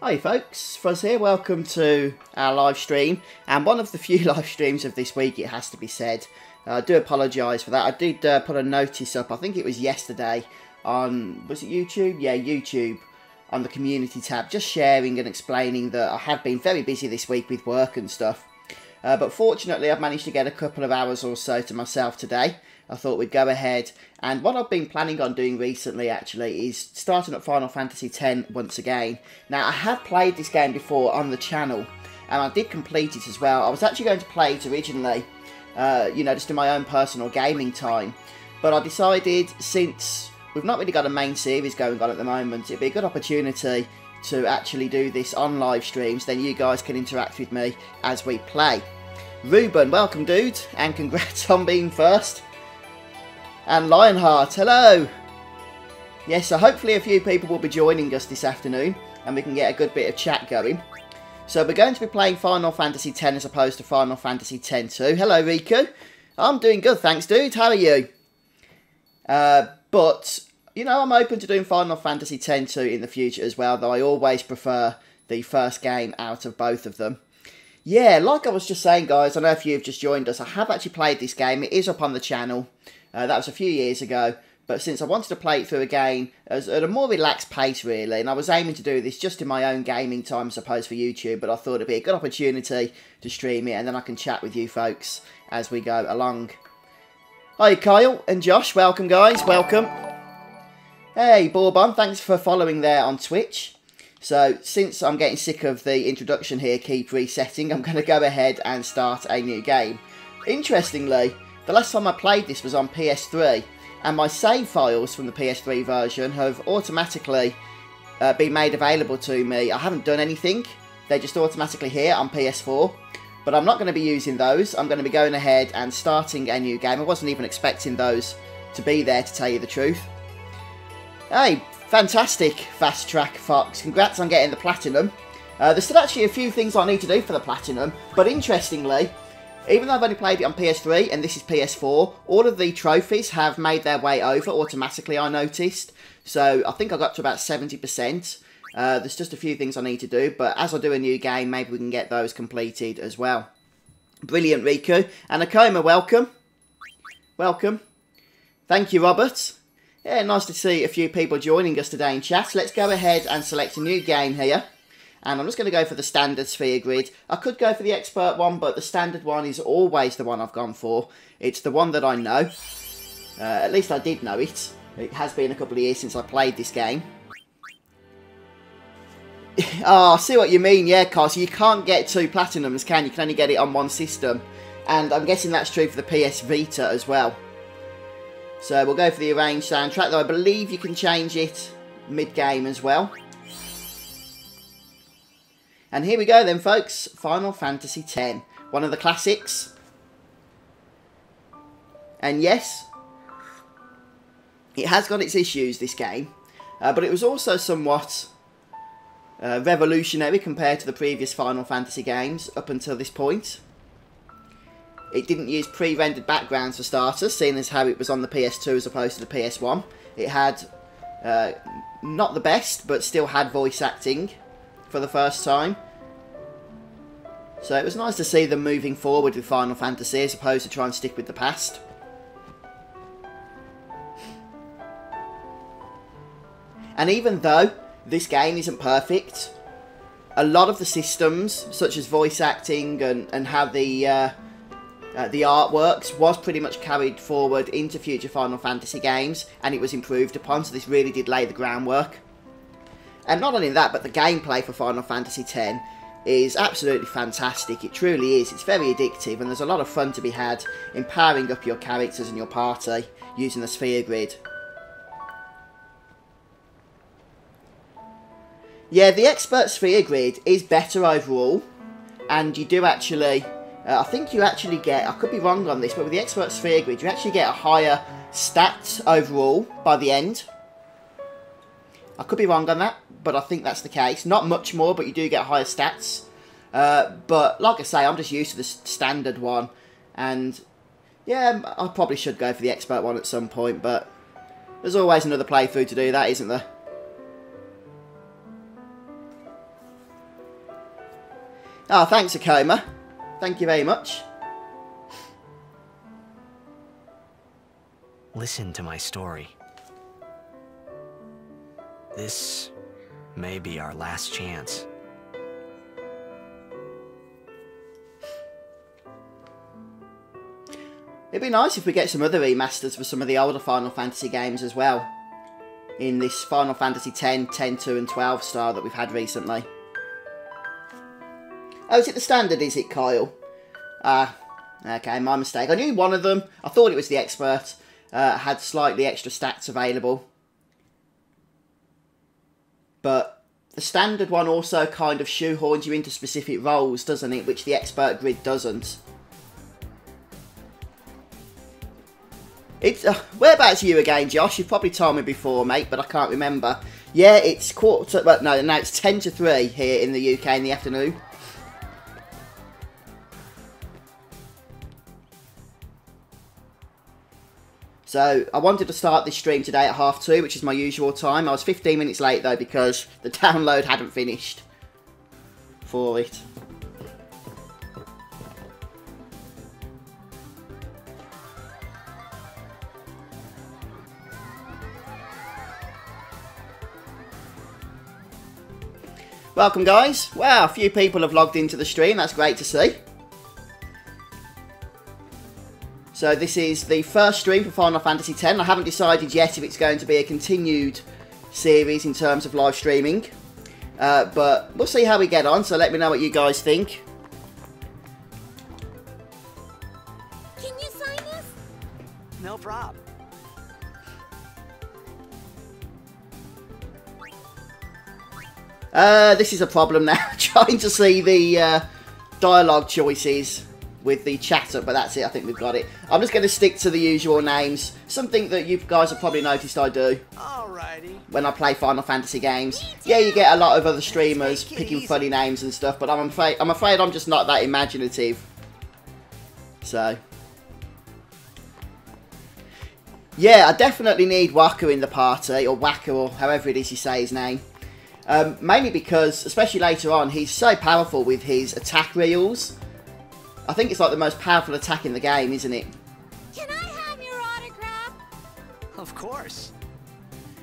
Hi folks, Fuzz here, welcome to our live stream, and one of the few live streams of this week, it has to be said. I do apologise for that. I did put a notice up, I think it was yesterday, on, was it YouTube? Yeah, YouTube, on the community tab, just sharing and explaining that I have been very busy this week with work and stuff. But fortunately I've managed to get a couple of hours or so to myself today. I thought we'd go ahead, and what I've been planning on doing recently actually is starting up Final Fantasy X once again. Now I have played this game before on the channel, and I did complete it as well. I was actually going to play it originally, you know, just in my own personal gaming time. But I decided, since we've not really got a main series going on at the moment, it'd be a good opportunity to actually do this on live streams, then you guys can interact with me as we play. Ruben, welcome dude, and congrats on being first. And Lionheart, hello! Yes, so hopefully a few people will be joining us this afternoon, and we can get a good bit of chat going. So we're going to be playing Final Fantasy X as opposed to Final Fantasy X-2. Hello Riku. I'm doing good, thanks dude, how are you? But, you know, I'm open to doing Final Fantasy X-2 in the future as well, though I always prefer the first game out of both of them. Yeah, like I was just saying guys, I know if you've just joined us, I have actually played this game, it is up on the channel. That was a few years ago, but since I wanted to play it through again at a more relaxed pace really, and I was aiming to do this just in my own gaming time, I suppose, for YouTube, but I thought it'd be a good opportunity to stream it, and then I can chat with you folks as we go along. Hi Kyle and Josh, welcome guys, welcome. Hey Bourbon, thanks for following there on Twitch. So, since I'm getting sick of the introduction here, keep resetting, I'm going to go ahead and start a new game. Interestingly, the last time I played this was on PS3, and my save files from the PS3 version have automatically been made available to me. I haven't done anything, they're just automatically here on PS4, but I'm not going to be using those. I'm going to be going ahead and starting a new game. I wasn't even expecting those to be there, to tell you the truth. Hey, fantastic Fast Track Fox, congrats on getting the Platinum. There's still actually a few things I need to do for the Platinum, but interestingly, even though I've only played it on PS3 and this is PS4, all of the trophies have made their way over automatically, I noticed. So I think I got to about 70%. There's just a few things I need to do, but as I do a new game, maybe we can get those completed as well. Brilliant, Riku. And Akoma, welcome. Welcome. Thank you, Robert. Yeah, nice to see a few people joining us today in chat. Let's go ahead and select a new game here. And I'm just going to go for the standard sphere grid. I could go for the expert one, but the standard one is always the one I've gone for. It's the one that I know. At least I did know it. It has been a couple of years since I played this game. Oh, I see what you mean, yeah, Cos. You can't get 2 Platinums, can you? You can only get it on one system. And I'm guessing that's true for the PS Vita as well. So we'll go for the arranged soundtrack, though I believe you can change it mid-game as well. And here we go then, folks. Final Fantasy X. One of the classics. And yes, it has got its issues, this game. But it was also somewhat revolutionary compared to the previous Final Fantasy games up until this point. It didn't use pre-rendered backgrounds for starters, seeing as how it was on the PS2 as opposed to the PS1. It had not the best, but still had voice acting for the first time. So it was nice to see them moving forward with Final Fantasy as opposed to trying to stick with the past. And even though this game isn't perfect, a lot of the systems, such as voice acting and how the art works, was pretty much carried forward into future Final Fantasy games, and it was improved upon, so this really did lay the groundwork. And not only that, but the gameplay for Final Fantasy X is absolutely fantastic. It truly is. It's very addictive, and there's a lot of fun to be had in powering up your characters and your party using the sphere grid. Yeah, the expert sphere grid is better overall, and you do actually, I think you actually get, I could be wrong on this, but with the expert sphere grid, you actually get a higher stats overall by the end. I could be wrong on that, but I think that's the case. Not much more, but you do get higher stats. But like I say, I'm just used to the standard one. And yeah, I probably should go for the expert one at some point, but there's always another playthrough to do that, isn't there? Oh, thanks, Akoma. Thank you very much. Listen to my story. This may be our last chance. It'd be nice if we get some other remasters for some of the older Final Fantasy games as well. In this Final Fantasy X, 10-2 and 12 style that we've had recently. Oh, is it the standard, is it, Kyle? Okay, my mistake. I knew one of them. I thought it was the expert. Had slightly extra stats available. But the standard one also kind of shoehorns you into specific roles, doesn't it? Which the expert grid doesn't. It's whereabouts are you again, Josh? You've probably told me before, mate, but I can't remember. Yeah, it's quarter to, well, no, now it's 10 to 3 here in the UK in the afternoon. So, I wanted to start this stream today at 2:30, which is my usual time. I was 15 minutes late, though, because the download hadn't finished for it. Welcome, guys. Wow, a few people have logged into the stream. That's great to see. So this is the first stream for Final Fantasy X. I haven't decided yet if it's going to be a continued series in terms of live streaming. But we'll see how we get on, so let me know what you guys think. Can you sign us? No problem. This is a problem now, trying to see the dialogue choices with the chatter, but that's it, I think we've got it. I'm just going to stick to the usual names, something that you guys have probably noticed I do. Alrighty. When I play Final Fantasy games. Yeah, you get a lot of other streamers picking funny names and stuff, but I'm afraid I'm just not that imaginative. So. Yeah, I definitely need Waka in the party, or Waka, or however it is you say his name. Mainly because, especially later on, he's so powerful with his attack reels. I think it's like the most powerful attack in the game, isn't it? Can I have your autograph? Of course.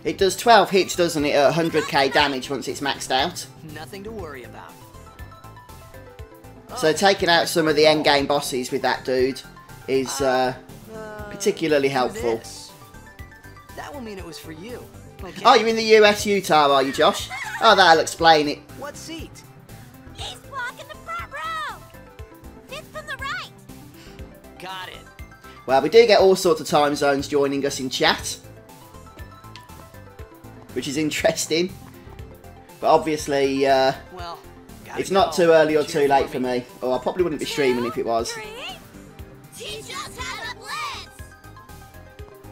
It does 12 hits, doesn't it, at 100k damage once it's maxed out. Nothing to worry about. So taking out some of the endgame bosses with that dude is particularly helpful. That will mean it was for you. Okay. Oh, you're in the US, Utah, are you, Josh? Oh, that'll explain it. What seat? East block in the front row. Fifth from the right. Got it. Well, we do get all sorts of time zones joining us in chat, which is interesting. But obviously, well, it's not too early or too late for me. Or I probably wouldn't be streaming if it was. Teach us how to blitz.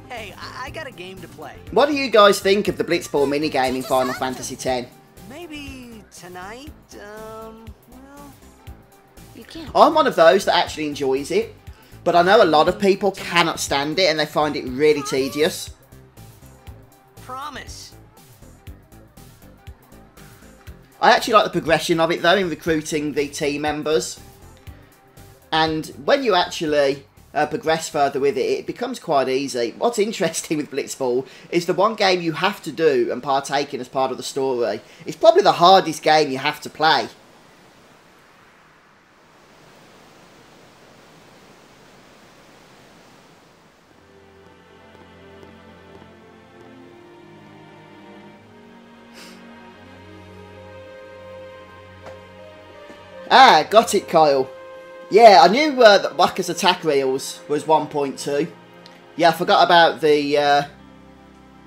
Hey, I got a game to play. What do you guys think of the Blitzball minigame in Final Fantasy X? Maybe tonight, well... You can't. I'm one of those that actually enjoys it, but I know a lot of people cannot stand it and they find it really tedious. Promise. I actually like the progression of it though in recruiting the team members. And when you actually progress further with it, it becomes quite easy. What's interesting with Blitzball is the one game you have to do and partake in as part of the story. It's probably the hardest game you have to play. Ah, got it, Kyle. Yeah, I knew that Waka's attack reels was 1.2. Yeah, I forgot about the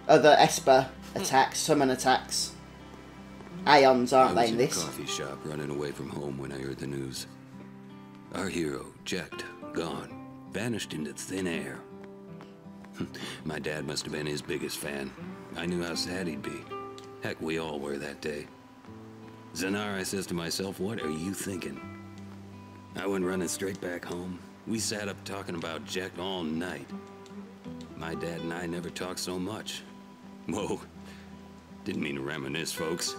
other Esper attacks, summon attacks. Aeons, aren't they, in this? I was in a coffee shop running away from home when I heard the news. Our hero, checked, gone, vanished into thin air. My dad must have been his biggest fan. I knew how sad he'd be. Heck, we all were that day. Zanara, I says to myself, what are you thinking? I went running straight back home. We sat up talking about Jack all night. My dad and I never talked so much. Whoa, didn't mean to reminisce, folks.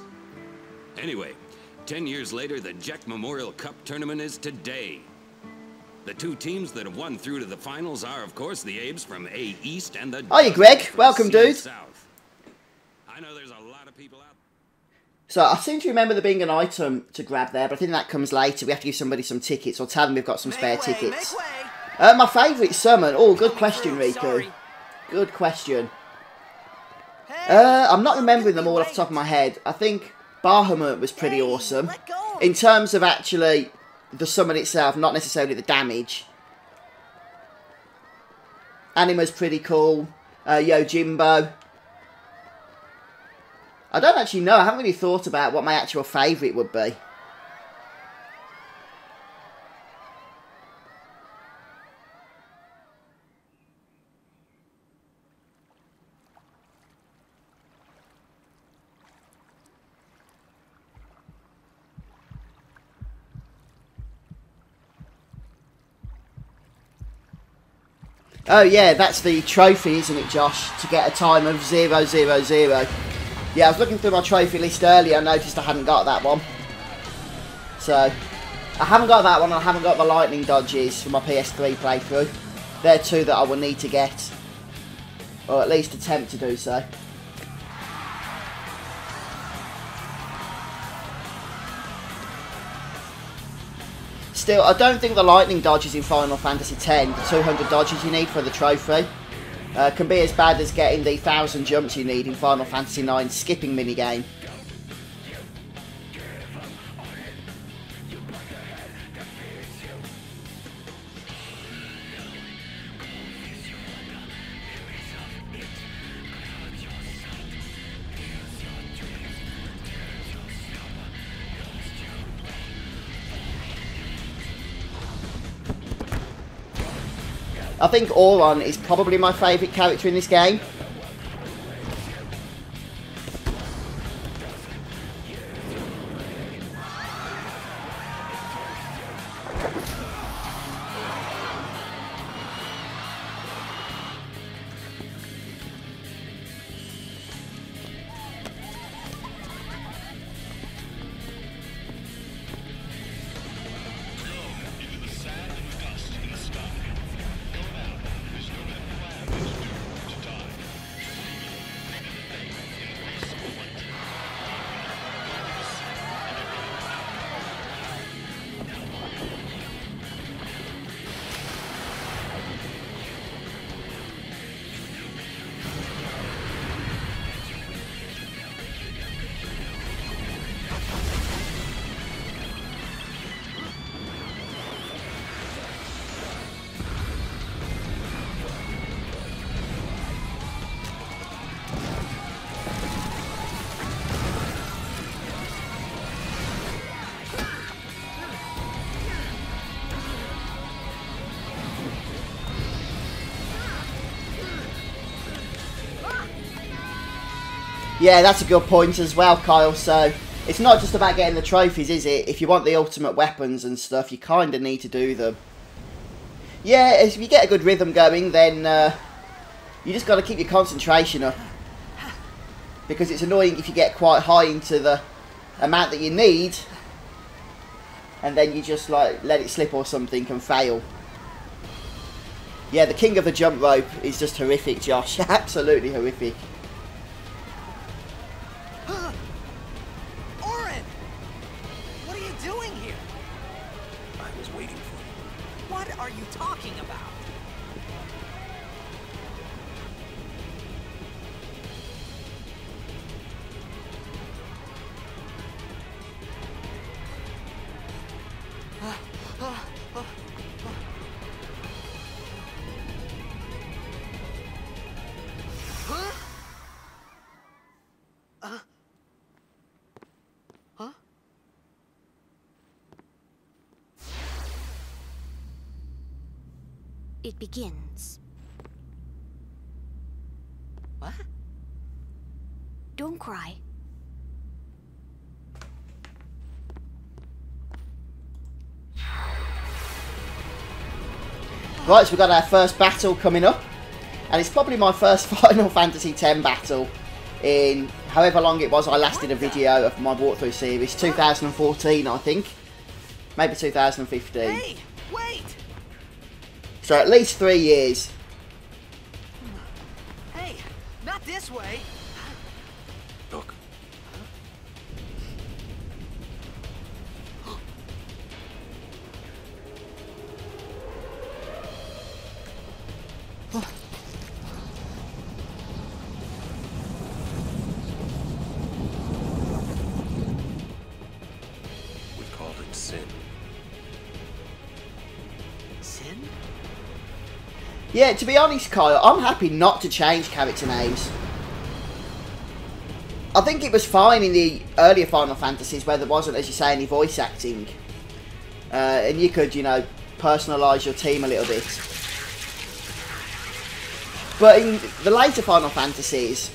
Anyway, 10 years later, the Jack Memorial Cup tournament is today. The two teams that have won through to the finals are, of course, the Abes from A East and the... Hiya, Greg. Welcome, dude. South. I know there's a lot of people out... So, I seem to remember there being an item to grab there, but I think that comes later. We have to give somebody some tickets, or tell them we've got some spare tickets. My favourite summon. Oh, good question, Riku. Good question. I'm not remembering them all off the top of my head. I think Bahamut was pretty awesome. In terms of actually the summon itself, not necessarily the damage. Anima's pretty cool. Yojimbo. I don't actually know. I haven't really thought about what my actual favourite would be. Oh yeah, that's the trophy, isn't it, Josh? To get a time of 000. Yeah, I was looking through my trophy list earlier, I noticed I hadn't got that one. So, I haven't got that one, and I haven't got the lightning dodges for my PS3 playthrough. They're two that I will need to get. Or at least attempt to do so. Still, I don't think the lightning dodges in Final Fantasy X, the 200 dodges you need for the trophy, can be as bad as getting the 1000 jumps you need in Final Fantasy IX skipping minigame. I think Auron is probably my favourite character in this game. Yeah, that's a good point as well, Kyle. So, it's not just about getting the trophies, is it? If you want the ultimate weapons and stuff, you kind of need to do them. Yeah, if you get a good rhythm going, then you just got to keep your concentration up. Because it's annoying if you get quite high into the amount that you need, and then you just like let it slip or something and fail. Yeah, the king of the jump rope is just horrific, Josh. Absolutely horrific. Orin! What are you doing here? I was waiting for you. What are you talking about? It begins. What? Don't cry. Right, so we've got our first battle coming up. And it's probably my first Final Fantasy X battle in however long it was I last did a video of my walkthrough series, 2014 I think, maybe 2015. Hey, wait! So at least 3 years. Hey, not this way. Look. We called it sin. Sin? Yeah, to be honest, Kyle, I'm happy not to change character names. I think it was fine in the earlier Final Fantasies where there wasn't, as you say, any voice acting. And you could, you know, personalise your team a little bit. But in the later Final Fantasies,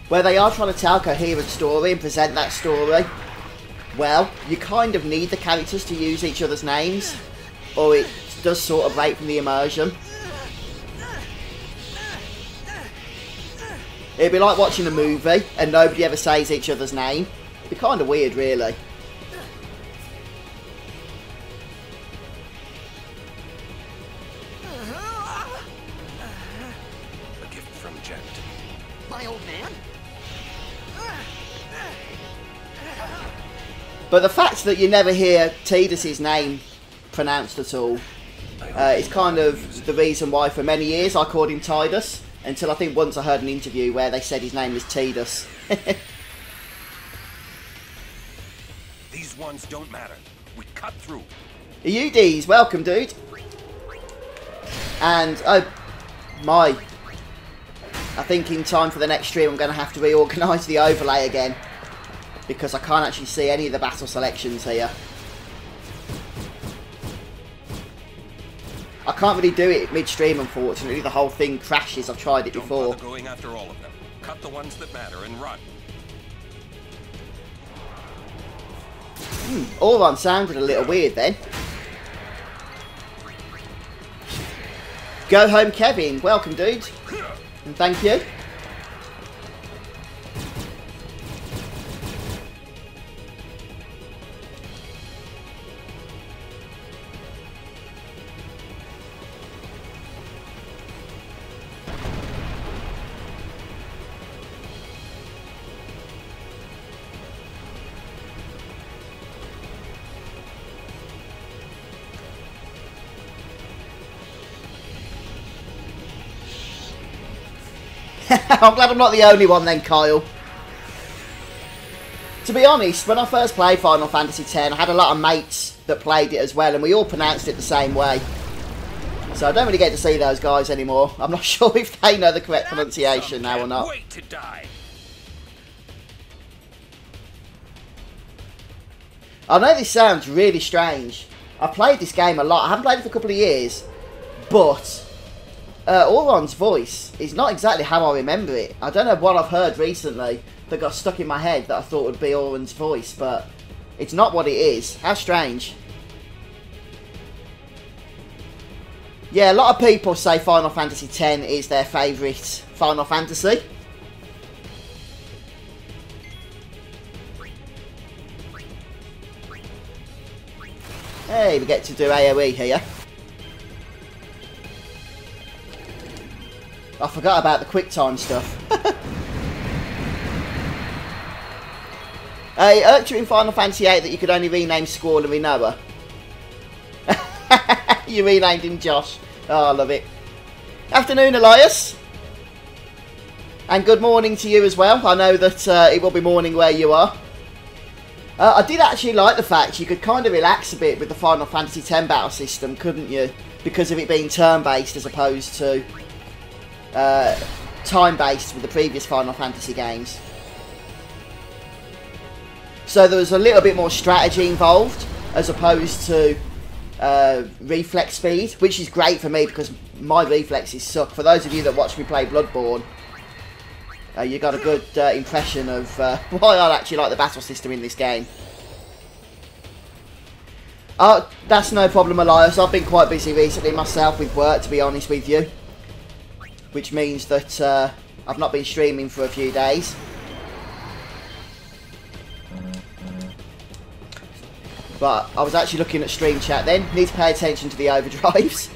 where they are trying to tell a coherent story and present that story, well, you kind of need the characters to use each other's names, or it does sort of break from the immersion. It'd be like watching a movie and nobody ever says each other's name. It'd be kind of weird, really. A gift from Jet. My old man? But the fact that you never hear Tidus's name pronounced at all is kind of the reason why for many years I called him Tidus. Until I think once I heard an interview where they said his name was Tidus. These ones don't matter. We cut through. UDs, welcome, dude. And, oh, my. I think in time for the next stream I'm going to have to reorganise the overlay again. Because I can't actually see any of the battle selections here. I can't really do it mid-stream, unfortunately. The whole thing crashes. I've tried it before. Don't bother going after all of them. Cut the ones that matter and run. Auron sounded a little weird then. Go home, Kevin. Welcome, dude. And thank you. I'm glad I'm not the only one then, Kyle. To be honest, when I first played Final Fantasy X, I had a lot of mates that played it as well, and we all pronounced it the same way. So I don't really get to see those guys anymore. I'm not sure if they know the correct pronunciation now or not. Wait to die. I know this sounds really strange. I've played this game a lot. I haven't played it for a couple of years, but Auron's voice is not exactly how I remember it. I don't know what I've heard recently that got stuck in my head that I thought would be Auron's voice, but it's not what it is. How strange. Yeah, a lot of people say Final Fantasy X is their favourite Final Fantasy. Hey, we get to do AoE here. I forgot about the quick time stuff. It irked you in Final Fantasy VIII that you could only rename Squall and Rinoa. You renamed him Josh. Oh, I love it. Afternoon, Elias. And good morning to you as well. I know that it will be morning where you are. I did actually like the fact you could kind of relax a bit with the Final Fantasy X battle system, couldn't you? Because of it being turn-based as opposed to time-based with the previous Final Fantasy games. So there was a little bit more strategy involved as opposed to reflex speed, which is great for me because my reflexes suck. For those of you that watch me play Bloodborne, you got a good impression of why I actually like the battle system in this game. That's no problem, Elias. I've been quite busy recently myself with work, to be honest with you. Which means that I've not been streaming for a few days. But I was actually looking at stream chat then. Need to pay attention to the overdrives.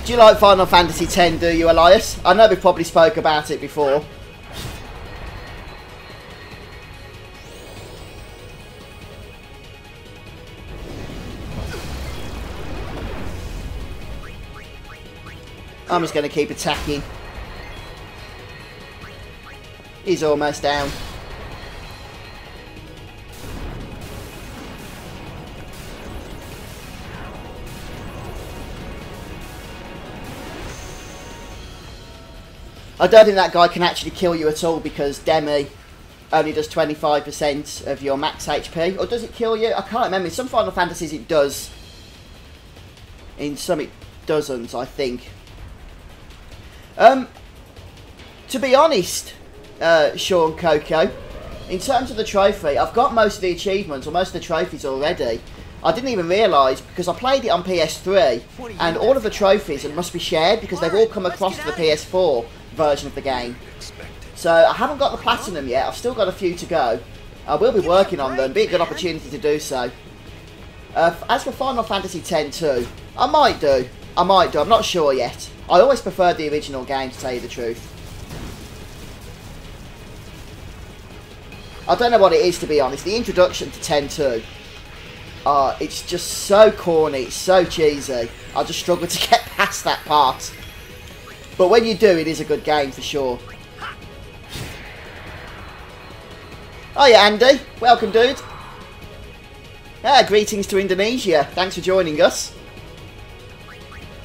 Do you like Final Fantasy X, do you, Elias? I know we've probably spoke about it before. I'm just going to keep attacking. He's almost down. I don't think that guy can actually kill you at all because Demi only does 25% of your max HP. Or does it kill you? I can't remember. In some Final Fantasies it does. In some it doesn't, I think. To be honest, Sean Coco, in terms of the trophy, I've got most of the achievements or most of the trophies already. I didn't even realise because I played it on PS3 and all of the trophies must be shared because they've all come across to the PS4 version of the game. So I haven't got the platinum yet. I've still got a few to go. I will be working on them. Be a good opportunity to do so. As for Final Fantasy X too, I might do. I'm not sure yet. I always preferred the original game, to tell you the truth. I don't know what it is, to be honest. The introduction to 10-2, it's just so corny, it's so cheesy. I just struggle to get past that part. But when you do, it is a good game for sure. Oh yeah, Andy. Welcome, dude. Greetings to Indonesia. Thanks for joining us.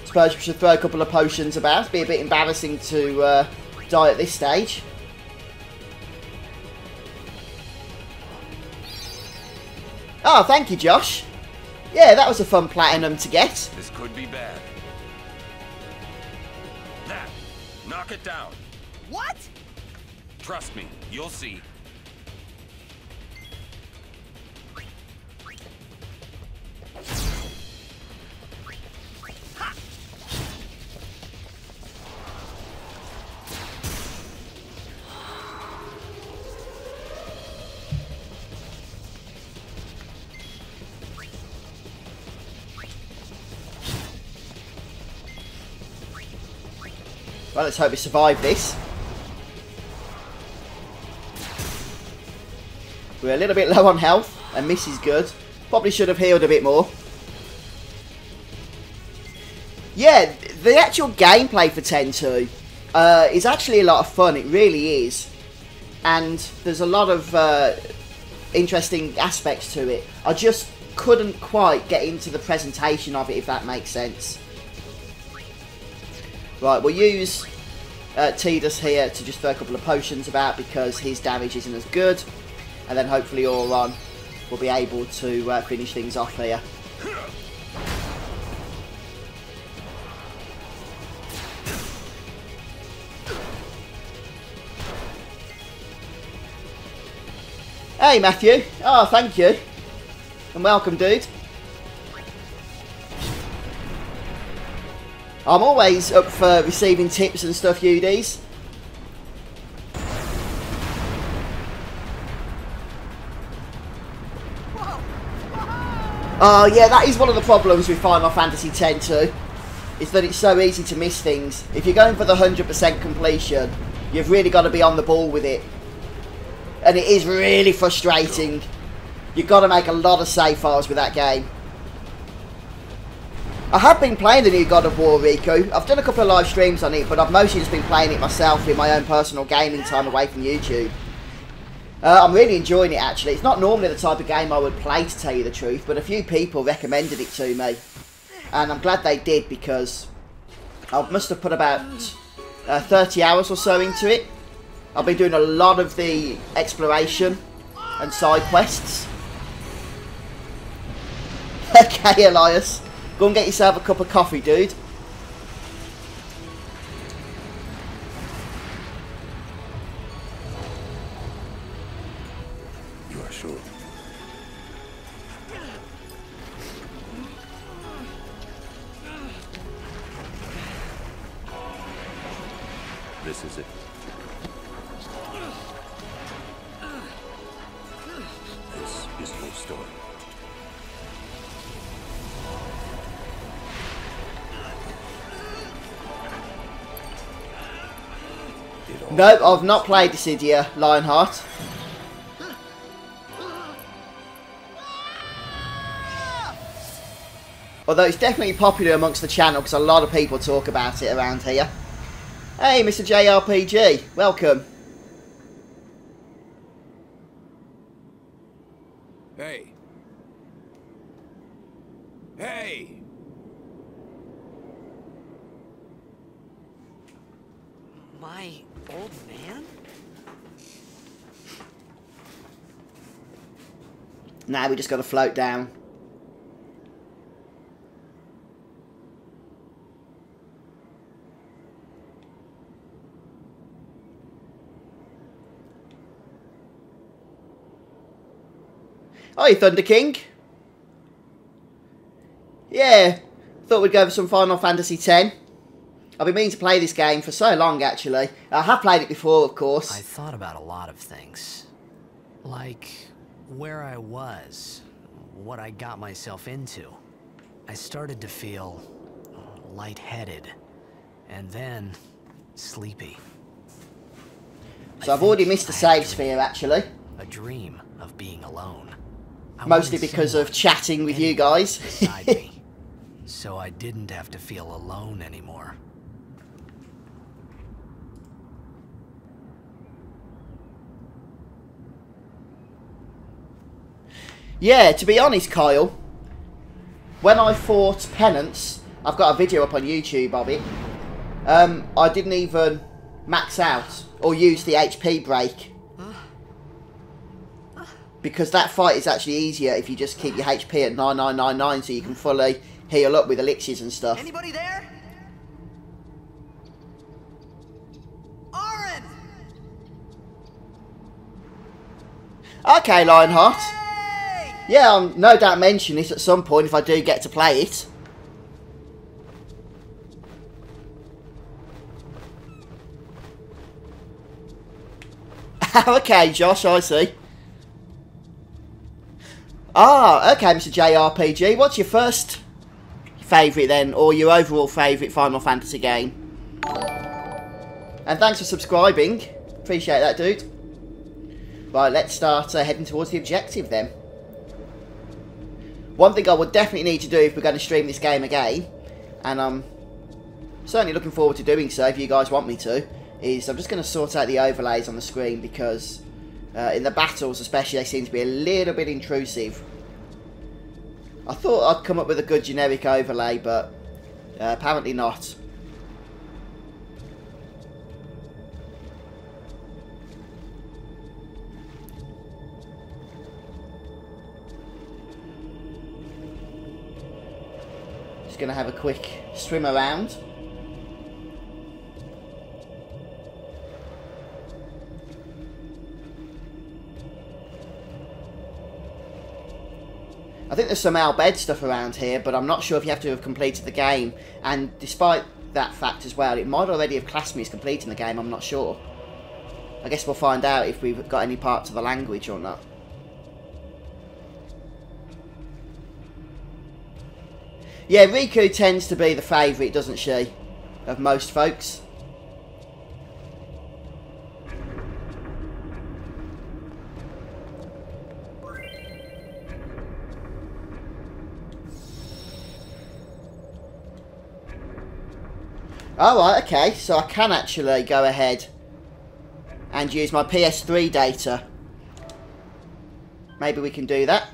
Suppose we should throw a couple of potions about. It'd be a bit embarrassing to die at this stage. Oh, thank you, Josh. Yeah, that was a fun platinum to get. This could be bad. That. Knock it down. What? Trust me, you'll see. Well, let's hope we survive this. We're a little bit low on health, and Miss is good. Probably should have healed a bit more. Yeah, the actual gameplay for 10-2 is actually a lot of fun. It really is. And there's a lot of interesting aspects to it. I just couldn't quite get into the presentation of it, if that makes sense. Right, we'll use Tidus here to just throw a couple of potions about because his damage isn't as good. And then hopefully Auron will be able to finish things off here. Hey Matthew, oh thank you, and welcome dude. I'm always up for receiving tips and stuff, UDs. Oh yeah, that is one of the problems with Final Fantasy X too, is that it's so easy to miss things. If you're going for the 100% completion, you've really got to be on the ball with it. And it is really frustrating. You've got to make a lot of save files with that game. I have been playing the new God of War, Riku. I've done a couple of live streams on it, but I've mostly just been playing it myself in my own personal gaming time away from YouTube. I'm really enjoying it, actually. It's not normally the type of game I would play, to tell you the truth, but a few people recommended it to me. And I'm glad they did, because I must have put about 30 hours or so into it. I've been doing a lot of the exploration and side quests. Okay, Elias. Go and get yourself a cup of coffee, dude. This is it. This is your story. Nope, I've not played Dissidia, Lionheart. Although it's definitely popular amongst the channel because a lot of people talk about it around here. Hey, Mr. JRPG, welcome. Hey. Hey! My old man? Now we just got to float down. Hi, Thunder King. Yeah, thought we'd go for some Final Fantasy X. I've been meaning to play this game for so long, actually. I have played it before, of course. I thought about a lot of things. Like where I was, what I got myself into. I started to feel lightheaded, and then sleepy. So I've already missed the save sphere, actually. A dream of being alone. Mostly because of chatting with you guys. Beside me, so I didn't have to feel alone anymore. Yeah, to be honest, Kyle, when I fought Penance, I've got a video up on YouTube of it, I didn't even max out or use the HP break. Because that fight is actually easier if you just keep your HP at 9999 so you can fully heal up with elixirs and stuff. Anybody there? Aaron! Okay, Lionheart. Hey! Yeah, I'll no doubt mention this at some point if I do get to play it. Okay, Josh, I see. Ah, okay, Mr. JRPG. What's your first favourite then, or your overall favourite Final Fantasy game? And thanks for subscribing. Appreciate that, dude. Right, let's start heading towards the objective then. One thing I would definitely need to do if we're going to stream this game again, and I'm certainly looking forward to doing so if you guys want me to, is I'm just going to sort out the overlays on the screen because in the battles especially they seem to be a little bit intrusive. I thought I'd come up with a good generic overlay, but apparently not. Just going to have a quick swim around. I think there's some Al Bhed stuff around here, but I'm not sure if you have to have completed the game. And despite that fact as well, it might already have classed me as completing the game, I'm not sure. I guess we'll find out if we've got any parts of the language or not. Yeah, Riku tends to be the favourite, doesn't she, of most folks. Alright, okay, so I can actually go ahead and use my PS3 data. Maybe we can do that.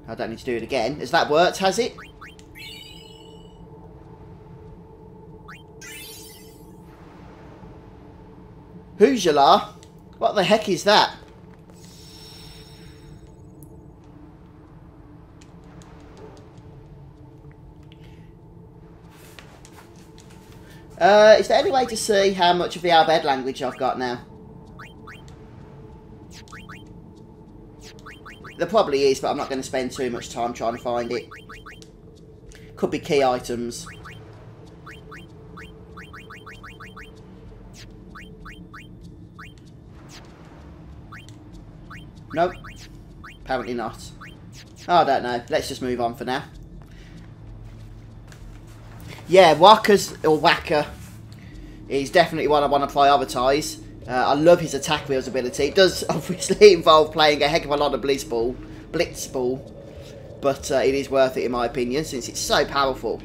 I don't need to do it again. Has that worked, has it? Hoojala? What the heck is that? Is there any way to see how much of the Al Bhed language I've got now? There probably is, but I'm not going to spend too much time trying to find it. Could be key items. Nope. Apparently not. Oh, I don't know. Let's just move on for now. Yeah, Whacker is definitely one I want to prioritise. I love his attack wheels ability. It does obviously involve playing a heck of a lot of Blitzball. But it is worth it in my opinion, since it's so powerful.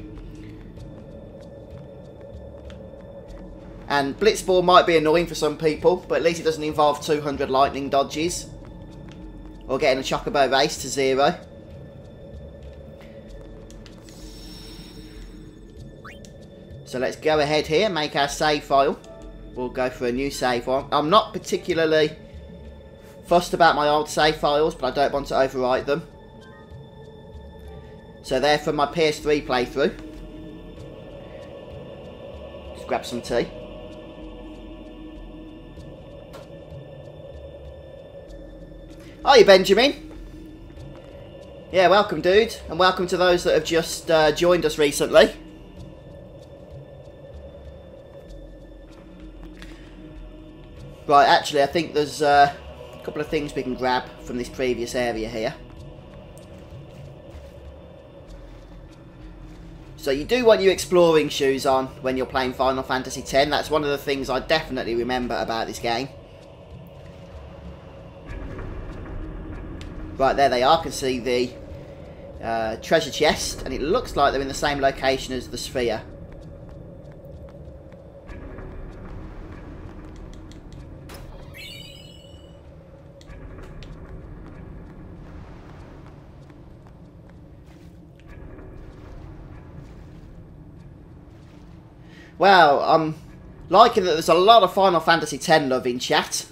And Blitzball might be annoying for some people, but at least it doesn't involve 200 lightning dodges. Or getting a Chocobo race to 0. So let's go ahead here and make our save file. We'll go for a new save one. I'm not particularly fussed about my old save files, but I don't want to overwrite them. So they're from my PS3 playthrough. Just grab some tea. Hiya, Benjamin. Yeah, welcome, dude. And welcome to those that have just joined us recently. Right, actually, I think there's a couple of things we can grab from this previous area here. So you do want your exploring shoes on when you're playing Final Fantasy X. That's one of the things I definitely remember about this game. Right, there they are. I can see the treasure chest, and it looks like they're in the same location as the sphere. Well, I'm liking that there's a lot of Final Fantasy X love in chat.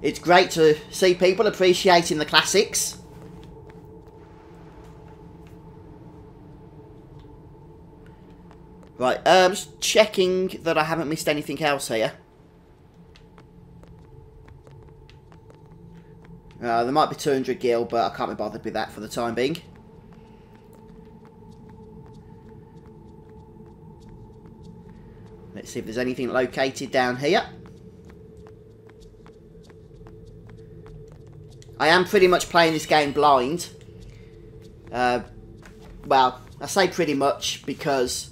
It's great to see people appreciating the classics. Right, just checking that I haven't missed anything else here. There might be 200 gil, but I can't be bothered with that for the time being. Let's see if there's anything located down here. I am pretty much playing this game blind. Well, I say pretty much because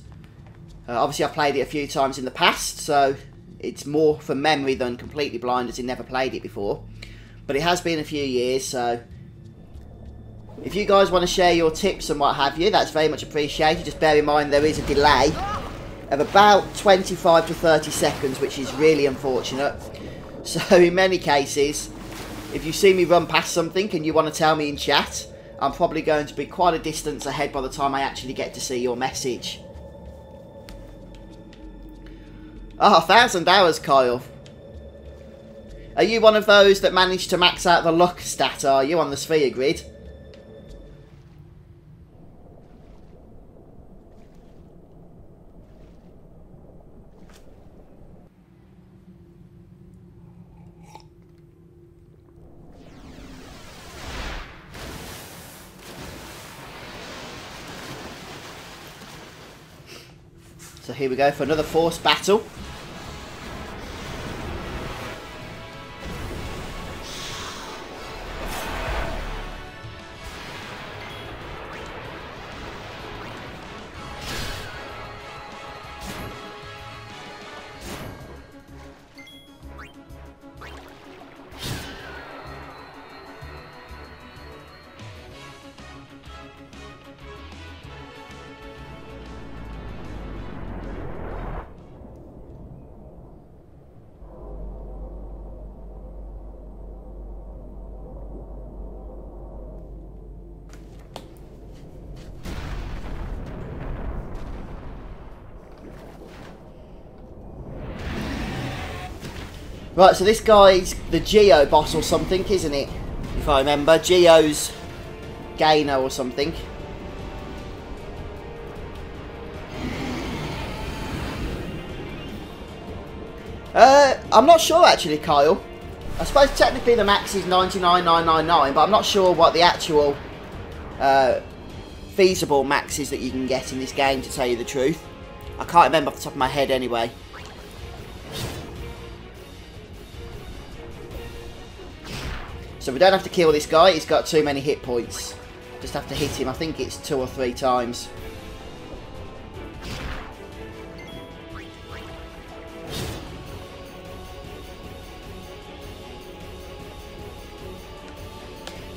obviously I've played it a few times in the past, so it's more from memory than completely blind as I never played it before. But it has been a few years, so if you guys want to share your tips and what have you, that's very much appreciated. Just bear in mind there is a delay of about 25 to 30 seconds, which is really unfortunate. So in many cases, if you see me run past something and you want to tell me in chat, I'm probably going to be quite a distance ahead by the time I actually get to see your message. Oh, 1,000 hours, Kyle. Are you one of those that managed to max out the luck stat, are you, on the sphere grid? So here we go for another force battle. Right, so this guy's the Geo boss or something, isn't it? If I remember, Geo's Gainer or something. I'm not sure actually, Kyle. I suppose technically the max is 99,999, but I'm not sure what the actual feasible max is that you can get in this game, to tell you the truth. I can't remember off the top of my head anyway. So we don't have to kill this guy, he's got too many hit points. Just have to hit him, I think it's 2 or 3 times.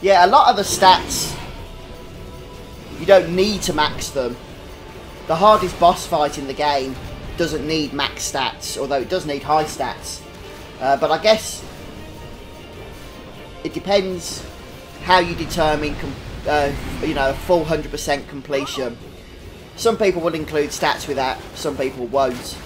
Yeah, a lot of the stats, you don't need to max them. The hardest boss fight in the game doesn't need max stats, although it does need high stats. But I guess it depends how you determine, you know, a full 100% completion. Some people will include stats with that, some people won't.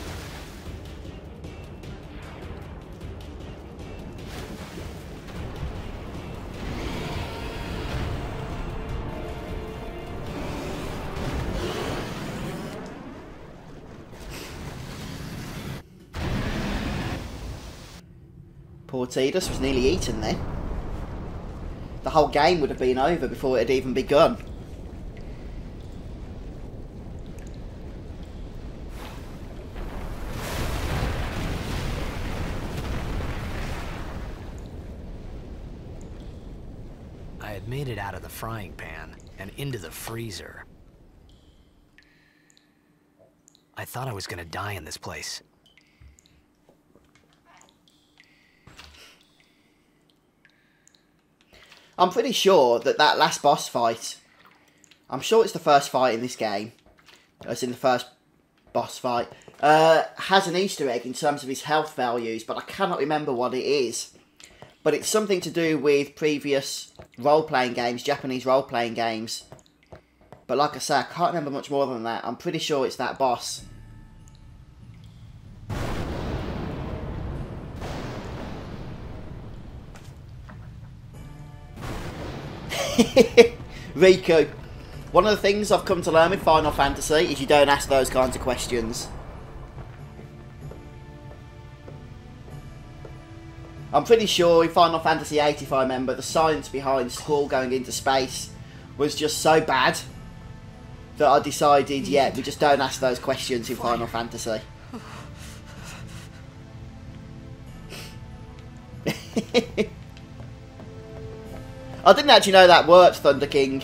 Poor Tidus was nearly eaten then. The whole game would have been over before it had even begun. I had made it out of the frying pan and into the freezer. I thought I was gonna die in this place. I'm pretty sure that that last boss fight, I'm sure it's the first fight in this game, as in the first boss fight, has an Easter egg in terms of his health values, but I cannot remember what it is. But it's something to do with previous role-playing games, Japanese role-playing games. But like I say, I can't remember much more than that. I'm pretty sure it's that boss. Riku. One of the things I've come to learn with Final Fantasy is you don't ask those kinds of questions. I'm pretty sure in Final Fantasy VIII, if I remember, the science behind Squall going into space was just so bad that I decided, yeah, we just don't ask those questions in Final Fantasy. I didn't actually know that worked, Thunder King.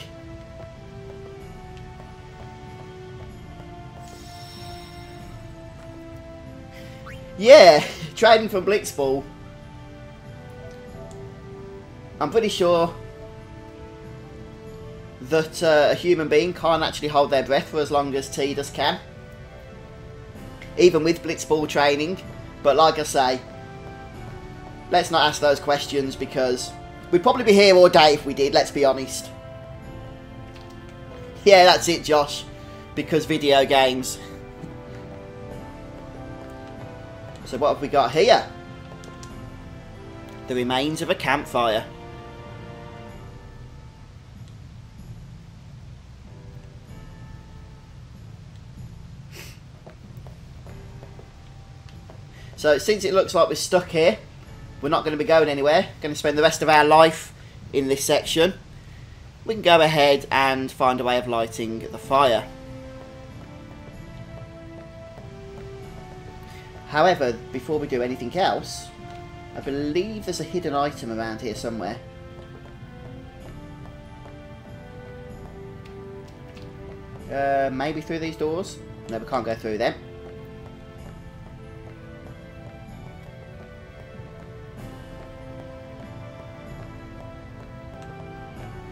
Yeah, trading for Blitzball. I'm pretty sure that a human being can't actually hold their breath for as long as Tidus can. Even with Blitzball training. But like I say, let's not ask those questions because we'd probably be here all day if we did, let's be honest. Yeah, that's it, Josh. Because video games. So what have we got here? The remains of a campfire. So since it looks like we're stuck here, we're not going to be going anywhere. Going to spend the rest of our life in this section. We can go ahead and find a way of lighting the fire. However, before we do anything else, I believe there's a hidden item around here somewhere. Maybe through these doors? No, we can't go through them.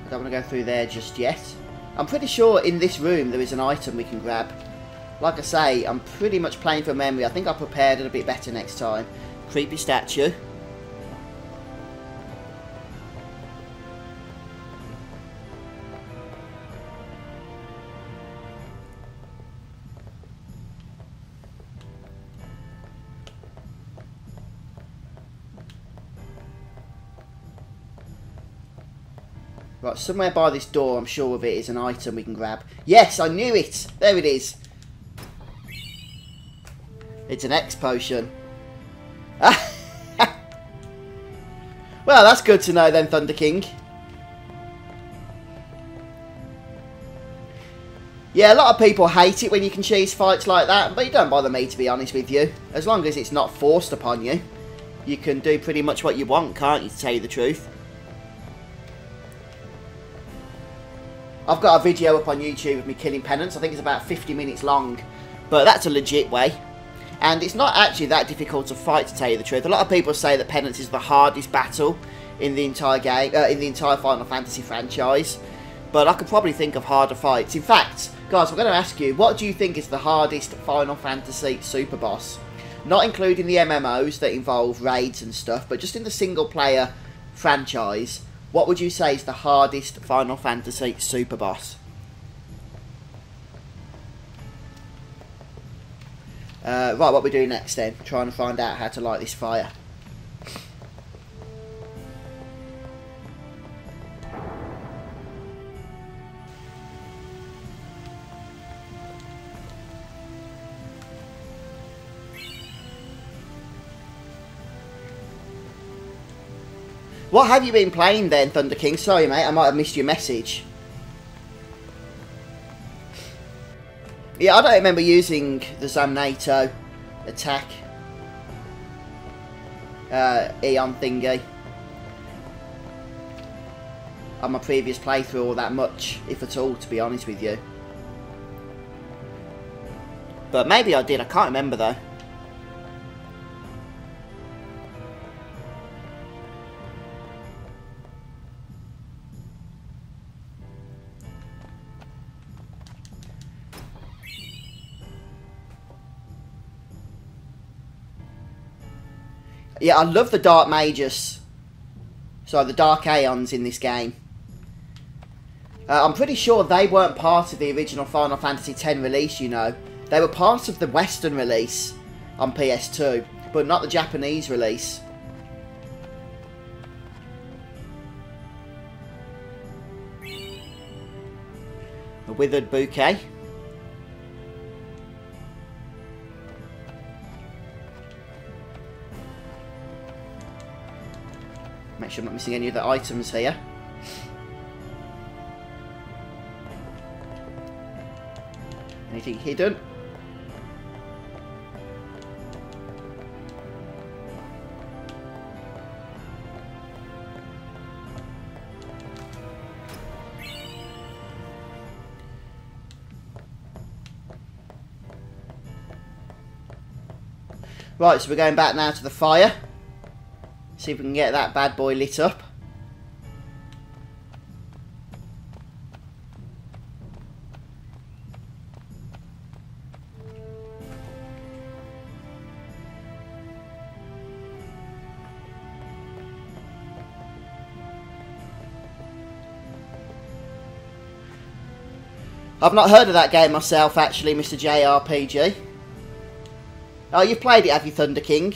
I don't want to go through there just yet. I'm pretty sure in this room there is an item we can grab. Like I say, I'm pretty much playing from memory. I think I prepared it a bit better next time. Creepy statue. Right, somewhere by this door, I'm sure of it, is an item we can grab. Yes, I knew it! There it is. It's an X potion. Well, that's good to know then, Thunder King. Yeah, a lot of people hate it when you can cheese fights like that, but it don't bother me, to be honest with you. As long as it's not forced upon you, you can do pretty much what you want, can't you, to tell you the truth? I've got a video up on YouTube of me killing penance. I think it's about 50 minutes long, but that's a legit way. And it's not actually that difficult to fight, to tell you the truth. A lot of people say that penance is the hardest battle in the entire game, in the entire Final Fantasy franchise. But I could probably think of harder fights. In fact, guys, I'm going to ask you, what do you think is the hardest Final Fantasy super boss? Not including the MMOs that involve raids and stuff, but just in the single player franchise, what would you say is the hardest Final Fantasy super boss? Right, what we do next then? Trying to find out how to light this fire. What have you been playing then, Thunder King? Sorry, mate, I might have missed your message. Yeah, I don't remember using the Zamnato attack Eon thingy on my previous playthrough all that much, if at all, to be honest with you. But maybe I did, I can't remember though. Yeah, I love the Dark Mages. So the Dark Aeons in this game. I'm pretty sure they weren't part of the original Final Fantasy X release, you know. They were part of the Western release on PS2, but not the Japanese release. A withered bouquet. Make sure I'm not missing any of the items here. Anything hidden? Right, so we're going back now to the fire. See if we can get that bad boy lit up. I've not heard of that game myself, actually, Mr. JRPG. Oh, you've played it, have you, Thunder King?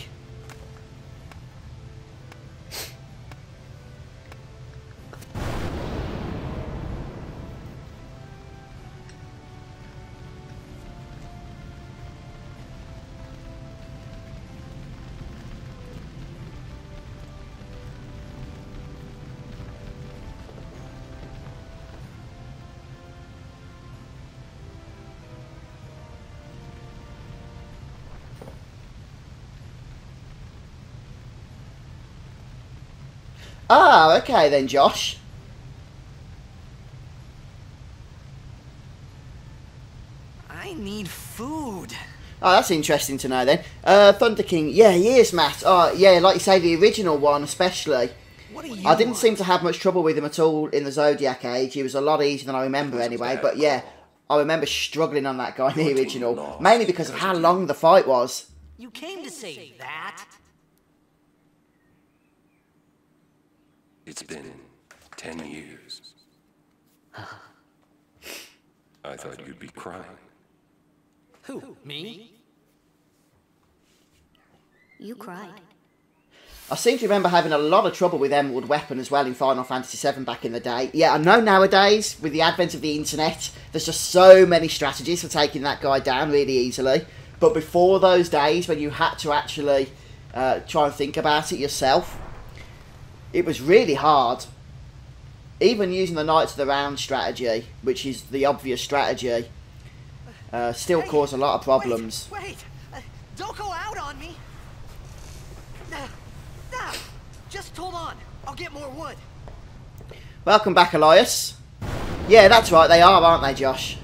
Ah, okay then, Josh. I need food. Oh, that's interesting to know then. Thunder King, yeah, he is, Matt. Oh, yeah, like you say, the original one especially. What do you I didn't want? seem to have much trouble with him at all in the Zodiac Age. He was a lot easier than I remember anyway. But yeah, I remember struggling on that guy in the original. Mainly because of how long the fight was. You came to say that? It's been 10 years. I thought you'd be crying. Who? Me? You cried. I seem to remember having a lot of trouble with Emerald Weapon as well in Final Fantasy VII back in the day. Yeah, I know nowadays, with the advent of the internet, there's just so many strategies for taking that guy down really easily. But before those days, when you had to actually try and think about it yourself, It was really hard. Even using the Knights of the Round strategy, which is the obvious strategy, still caused a lot of problems. Wait! Don't go out on me! Just hold on. I'll get more wood. Welcome back, Elias. Yeah, that's right, they are, aren't they, Josh?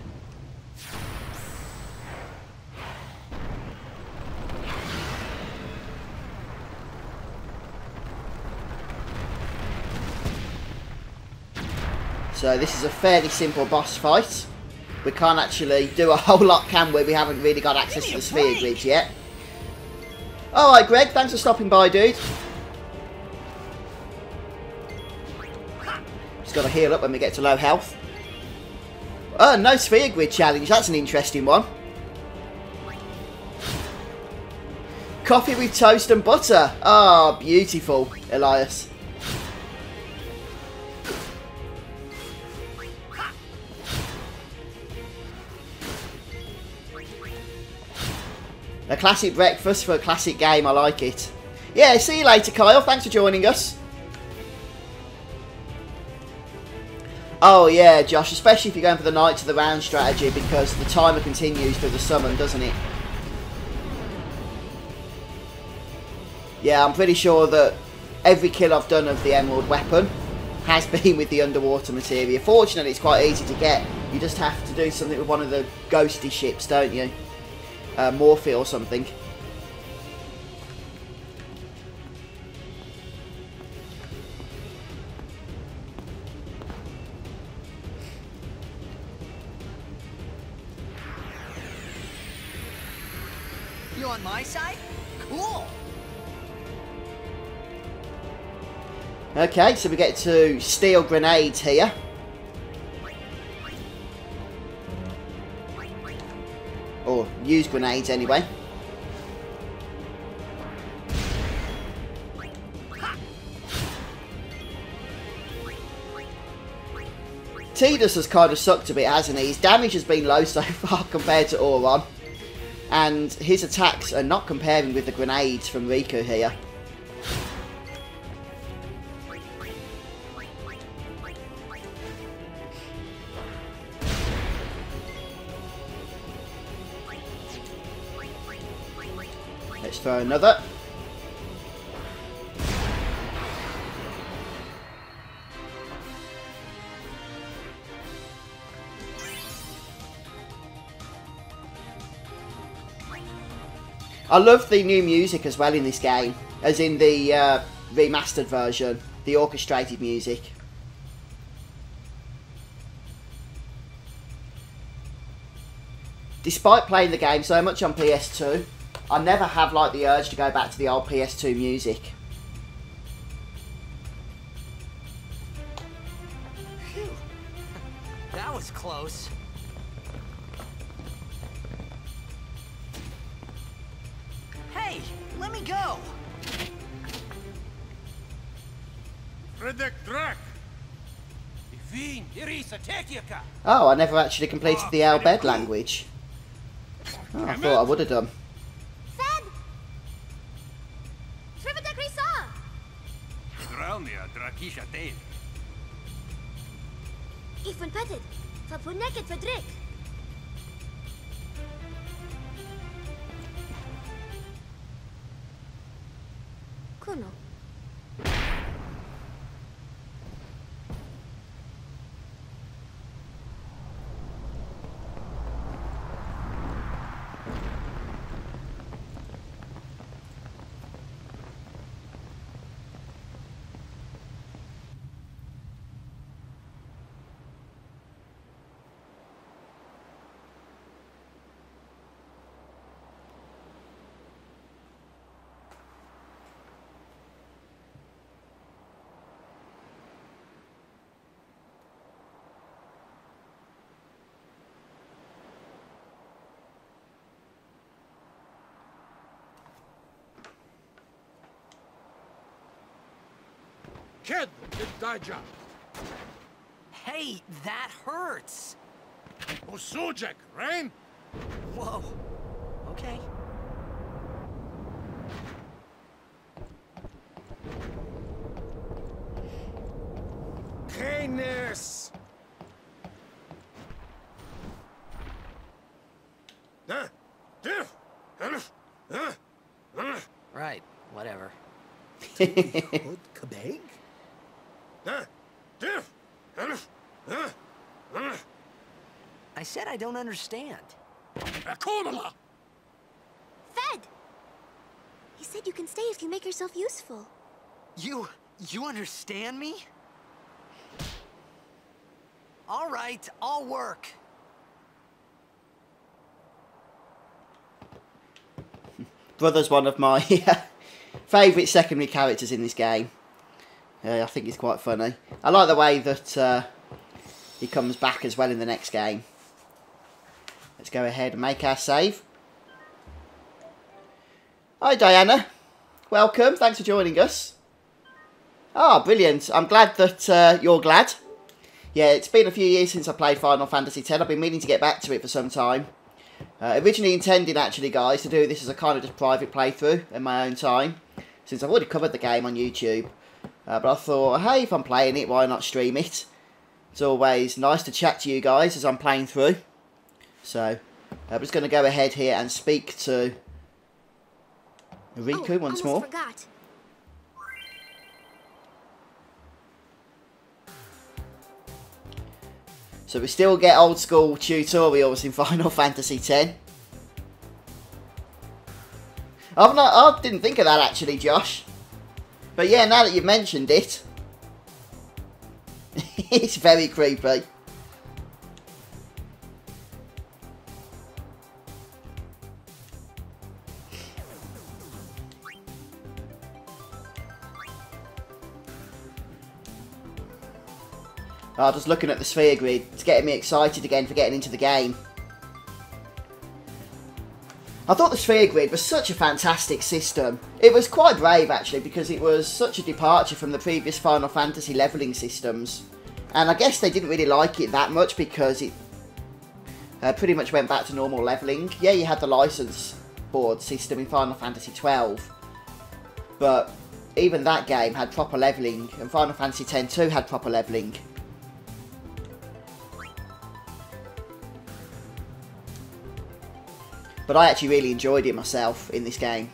So this is a fairly simple boss fight. We can't actually do a whole lot, can we? We haven't really got access to the sphere grids yet. Alright, Greg, thanks for stopping by, dude. Just got to heal up when we get to low health. Oh, no sphere grid challenge. That's an interesting one. Coffee with toast and butter. Ah, oh, beautiful, Elias. A classic breakfast for a classic game. I like it. Yeah, see you later, Kyle. Thanks for joining us. Oh yeah, Josh, especially if you're going for the Knights of the Round strategy, because the timer continues through the summon, doesn't it? Yeah, I'm pretty sure that every kill I've done of the Emerald Weapon has been with the underwater materia. Fortunately, it's quite easy to get. You just have to do something with one of the ghosty ships, don't you? Morphe or something. You on my side? Cool. Okay, so we get to steal grenades here. Or use grenades anyway. Tidus has kind of sucked a bit, hasn't he? His damage has been low so far compared to Auron. And his attacks are not comparing with the grenades from Riku here. Let's throw another. I love the new music as well in this game, as in the remastered version, the orchestrated music. Despite playing the game so much on PS2, I never have like the urge to go back to the old PS2 music. Phew. That was close. Hey, let me go. Oh, I never actually completed the Albed language. Oh, I thought I would have done. Fed! Trivida Grisa! Ifun petted. Fapun naked for Drake. Kuno. Kid, Daja. Hey, that hurts. Usujek, Rain? Whoa. Okay. Right, whatever. Kabeg? I said I don't understand. Fed! He said you can stay if you make yourself useful. You understand me? All right, I'll work. Brother's one of my favourite secondary characters in this game. I think he's quite funny. I like the way that he comes back as well in the next game. Let's go ahead and make our save. Hi Diana, welcome, thanks for joining us. Ah, brilliant, I'm glad that you're glad. Yeah, it's been a few years since I played Final Fantasy X. I've been meaning to get back to it for some time. Originally intended, actually, guys, to do this as a kind of just private playthrough in my own time, since I've already covered the game on YouTube. But I thought, hey, if I'm playing it, why not stream it? It's always nice to chat to you guys as I'm playing through. So, I'm just going to go ahead here and speak to Riku once more. Forgot. So we still get old school tutorials in Final Fantasy X. I didn't think of that actually, Josh. But yeah, now that you've mentioned it, it's very creepy. Oh, just looking at the sphere grid, it's getting me excited again for getting into the game. I thought the sphere grid was such a fantastic system. It was quite brave actually, because it was such a departure from the previous Final Fantasy levelling systems. And I guess they didn't really like it that much because it pretty much went back to normal levelling. Yeah, you had the license board system in Final Fantasy XII. But even that game had proper levelling, and Final Fantasy X too had proper levelling. But I actually really enjoyed it myself in this game.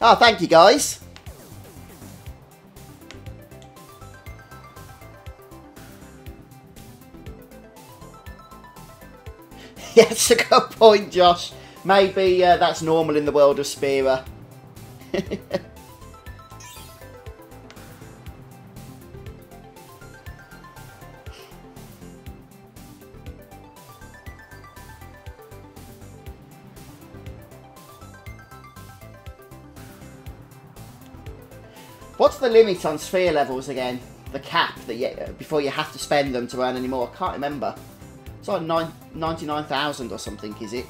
Oh, thank you guys. Yeah, that's a good point, Josh. Maybe that's normal in the world of Spira. What's the limit on sphere levels again? The cap that before you have to spend them to earn any more? I can't remember. It's like 99,000 or something, is it?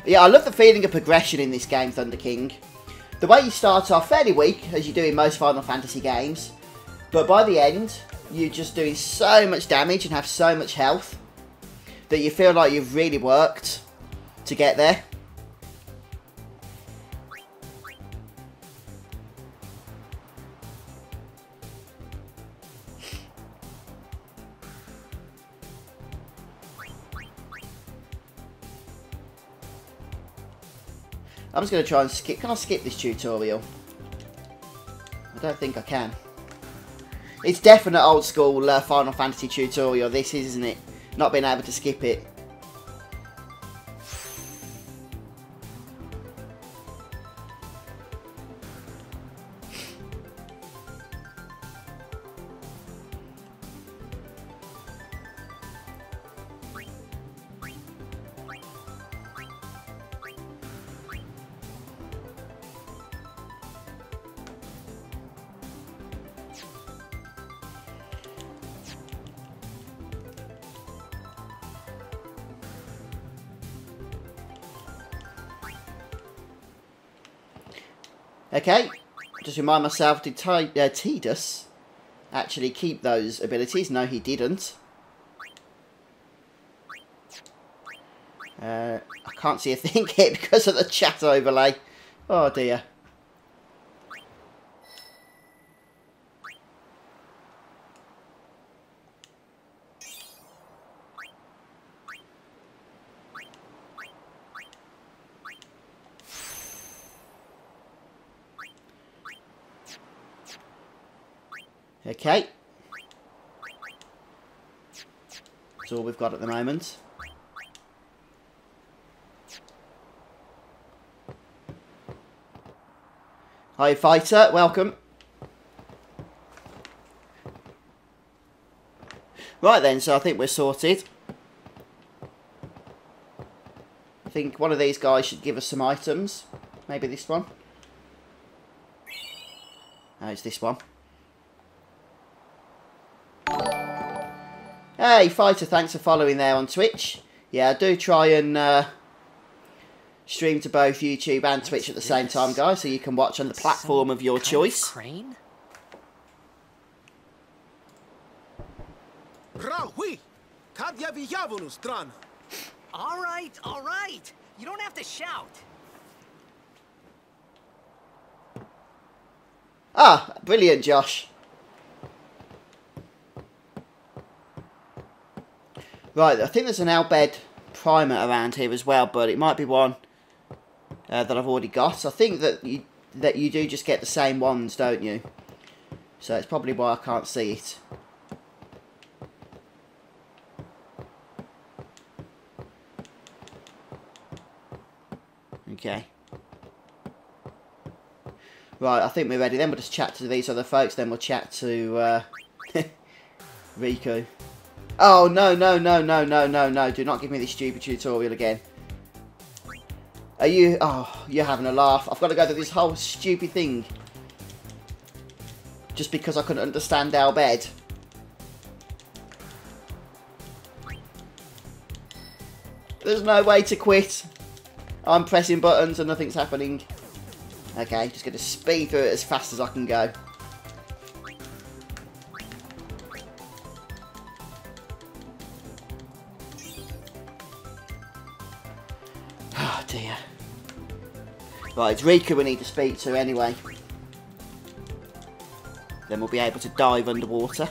Yeah, I love the feeling of progression in this game, Thunder King. The way you start off fairly weak, as you do in most Final Fantasy games, but by the end, you're just doing so much damage and have so much health that you feel like you've really worked to get there. I'm just going to try and skip. Can I skip this tutorial? I don't think I can. It's definite old school Final Fantasy tutorial, this is, isn't it? Not being able to skip it. Okay, just remind myself, did Tidus actually keep those abilities? No, he didn't. I can't see a thing here because of the chat overlay. Oh dear. Okay. That's all we've got at the moment. Hi, Fighter. Welcome. Right then, so I think we're sorted. I think one of these guys should give us some items. Maybe this one. Oh, it's this one. Hey, Fighter, thanks for following there on Twitch. Yeah, I do try and stream to both YouTube and Twitch at the same time, guys, so you can watch on the platform of your choice. Crane? All right. You don't have to shout. Ah, brilliant, Josh. Right, I think there's an Albed primer around here as well, but it might be one that I've already got. I think that you do just get the same ones, don't you? So it's probably why I can't see it. Okay. Right, I think we're ready. Then we'll just chat to these other folks. Then we'll chat to Riku. Oh, no. Do not give me this stupid tutorial again. Are you... Oh, you're having a laugh. I've got to go through this whole stupid thing. Just because I couldn't understand Albed. There's no way to quit. I'm pressing buttons and nothing's happening. Okay, just going to speed through it as fast as I can go. Oh dear. Right, it's Riku we need to speak to anyway. Then we'll be able to dive underwater.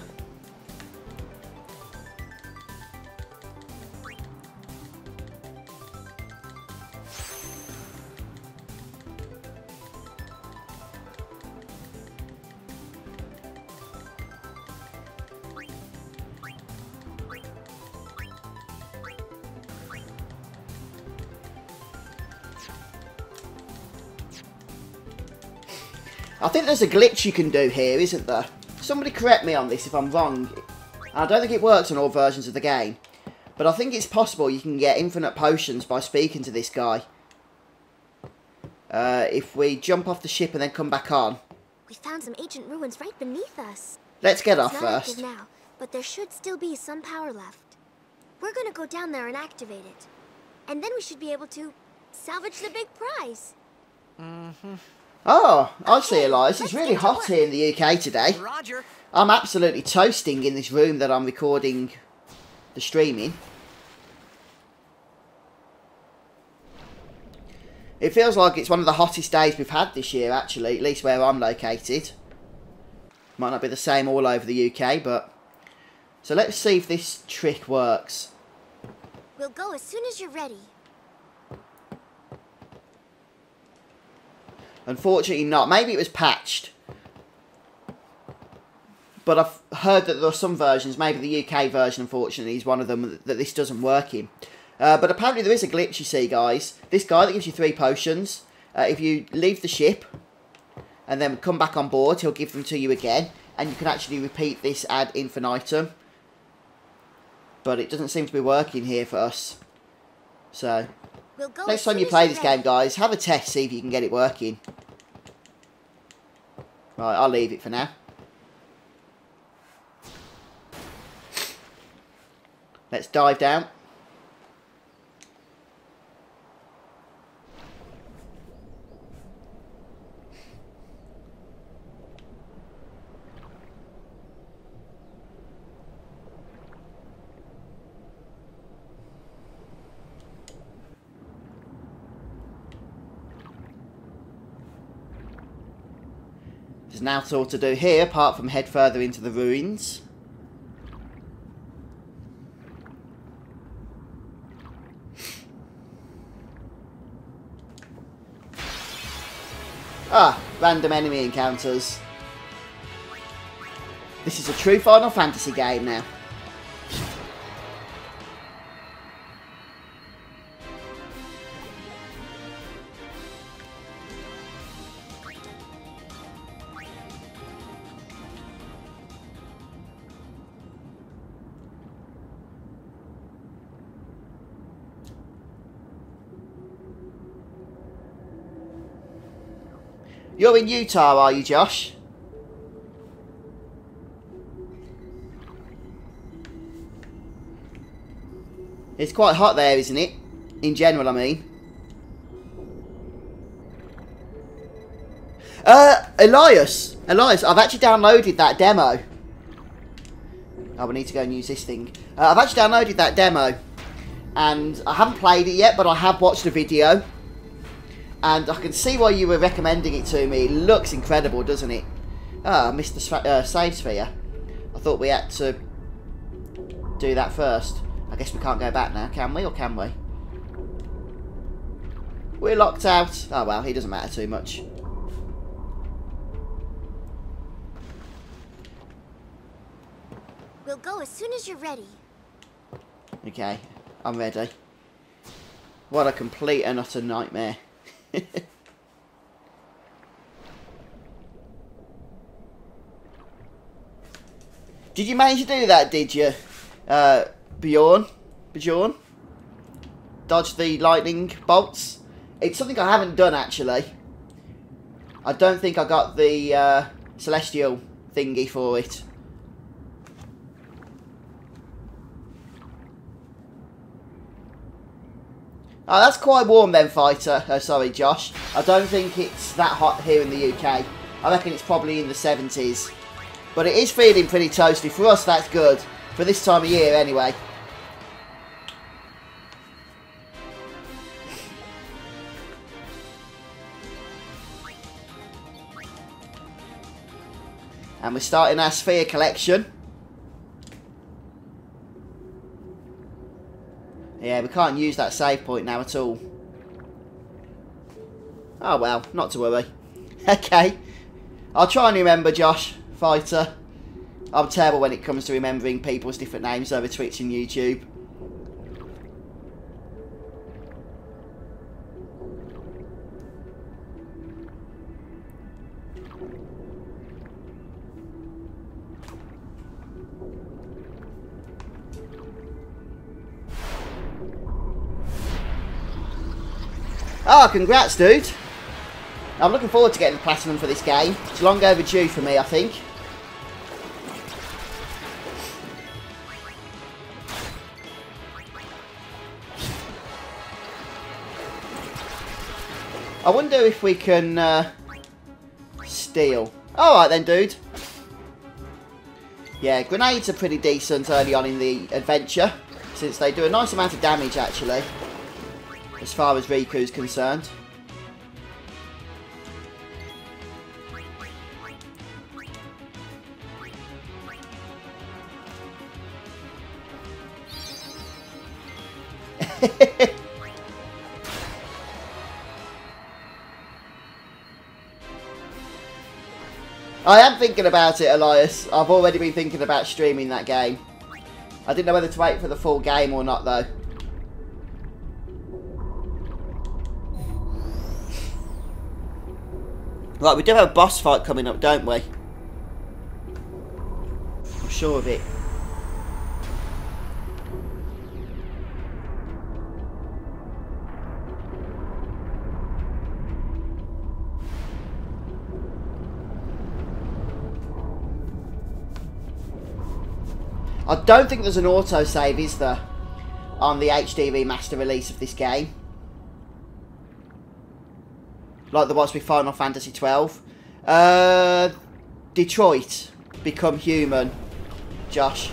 I think there's a glitch you can do here, isn't there? Somebody correct me on this if I'm wrong. I don't think it works on all versions of the game. But I think it's possible you can get infinite potions by speaking to this guy. If we jump off the ship and then come back on. We found some ancient ruins right beneath us. Let's get off It's not active first. now, but there should still be some power left. We're gonna go down there and activate it. And then we should be able to salvage the big prize. Oh, I see, Elias. It's really hot here in the UK today. Roger. I'm absolutely toasting in this room that I'm recording the stream in. It feels like it's one of the hottest days we've had this year, actually, at least where I'm located. Might not be the same all over the UK, but... So let's see if this trick works. We'll go as soon as you're ready. Unfortunately not. Maybe it was patched. But I've heard that there are some versions, maybe the UK version, unfortunately, is one of them that this doesn't work in. But apparently there is a glitch, you see, guys. This guy that gives you 3 potions, if you leave the ship and then come back on board, he'll give them to you again. And you can actually repeat this ad infinitum. But it doesn't seem to be working here for us. So... We'll go next as time soon you as play you're this ready. game, guys, have a test, see if you can get it working. Right, I'll leave it for now. Let's dive down. There's now all to do here, apart from head further into the ruins. Ah, random enemy encounters. This is a true Final Fantasy game now. You're in Utah, are you, Josh? It's quite hot there, isn't it? In general, I mean. Elias, I've actually downloaded that demo. Oh, we need to go and use this thing. I've actually downloaded that demo. And I haven't played it yet, but I have watched the video. And I can see why you were recommending it to me. It looks incredible, doesn't it? Ah, I missed the save sphere. I thought we had to do that first. I guess we can't go back now, can we? Or can we? We're locked out. Oh well, it doesn't matter too much. We'll go as soon as you're ready. Okay, I'm ready. What a complete and utter nightmare. Did you manage to do that, did you? Bjorn? Dodge the lightning bolts? It's something I haven't done, actually. I don't think I got the celestial thingy for it. Oh, that's quite warm then, Fighter. Oh, sorry, Josh. I don't think it's that hot here in the UK. I reckon it's probably in the 70s. But it is feeling pretty toasty. For us, that's good. For this time of year, anyway. And we're starting our sphere collection. Yeah, we can't use that save point now at all. Oh well, not to worry. Okay. I'll try and remember, Josh, Fighter. I'm terrible when it comes to remembering people's different names over Twitch and YouTube. Oh, congrats, dude. I'm looking forward to getting the platinum for this game. It's long overdue for me, I think. I wonder if we can steal. Alright then, dude. Yeah, grenades are pretty decent early on in the adventure, since they do a nice amount of damage, actually. As far as Riku's concerned. I am thinking about it, Elias. I've already been thinking about streaming that game. I didn't know whether to wait for the full game or not, though. Right, we do have a boss fight coming up, don't we? I'm sure of it. I don't think there's an autosave, is there? On the HD remaster release of this game. Like there was with Final Fantasy 12. Detroit, Become Human. Josh.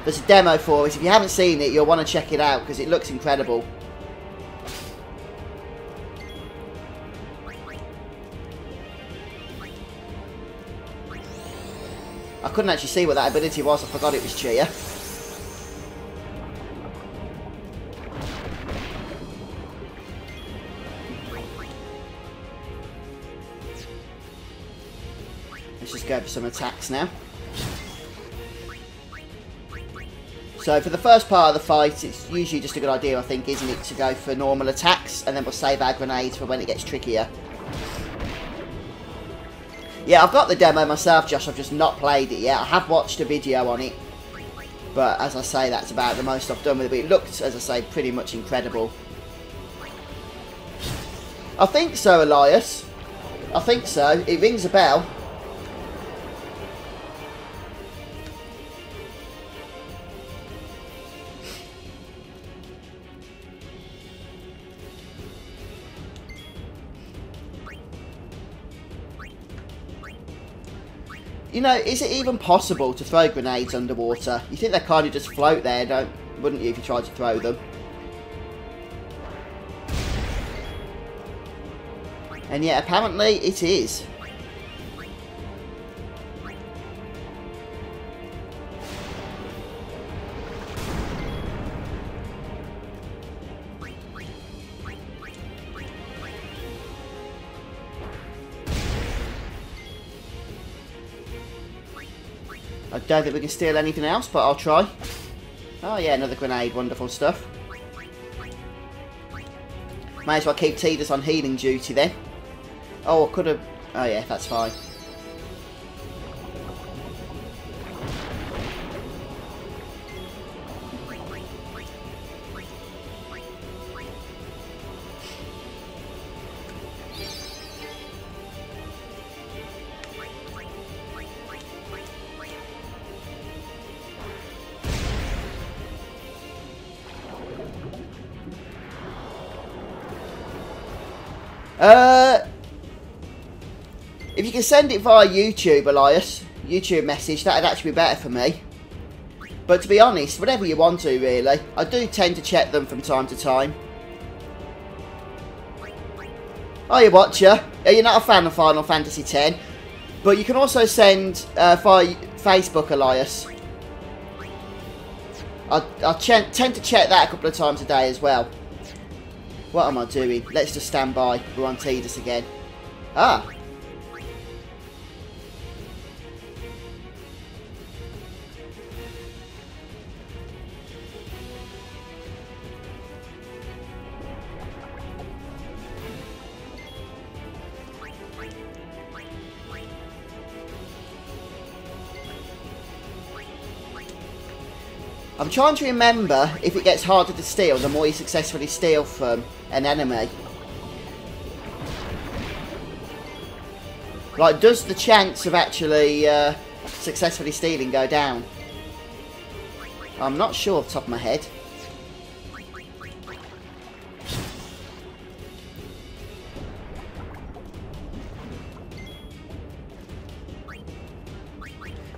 There's a demo for it. If you haven't seen it, you'll want to check it out because it looks incredible. I couldn't actually see what that ability was. I forgot it was cheer. Let's just go for some attacks now. So for the first part of the fight, it's usually just a good idea, I think, isn't it, to go for normal attacks, and then we'll save our grenades for when it gets trickier. Yeah, I've got the demo myself, Josh, I've just not played it yet. I have watched a video on it, but as I say, that's about the most I've done with it. But it looked, as I say, pretty much incredible. I think so, Elias. I think so. It rings a bell. You know, is it even possible to throw grenades underwater? You think they kind of just float there, wouldn't you, if you tried to throw them? And yet, apparently, it is. I don't think we can steal anything else, but I'll try. Oh yeah, another grenade, wonderful stuff. May as well keep Tidus on healing duty then. Oh, I could have... Oh yeah, that's fine. If you can send it via YouTube, Elias, YouTube message, that'd actually be better for me. But to be honest, whatever you want to, really. I do tend to check them from time to time. Oh, you watcher. You're not a fan of Final Fantasy X, but you can also send via Facebook, Elias. I tend to check that a couple of times a day as well. What am I doing? Let's just stand by. We're on Tidus again. Ah. I'm trying to remember if it gets harder to steal the more you successfully steal from an enemy. Like, does the chance of actually successfully stealing go down? I'm not sure off the top of my head.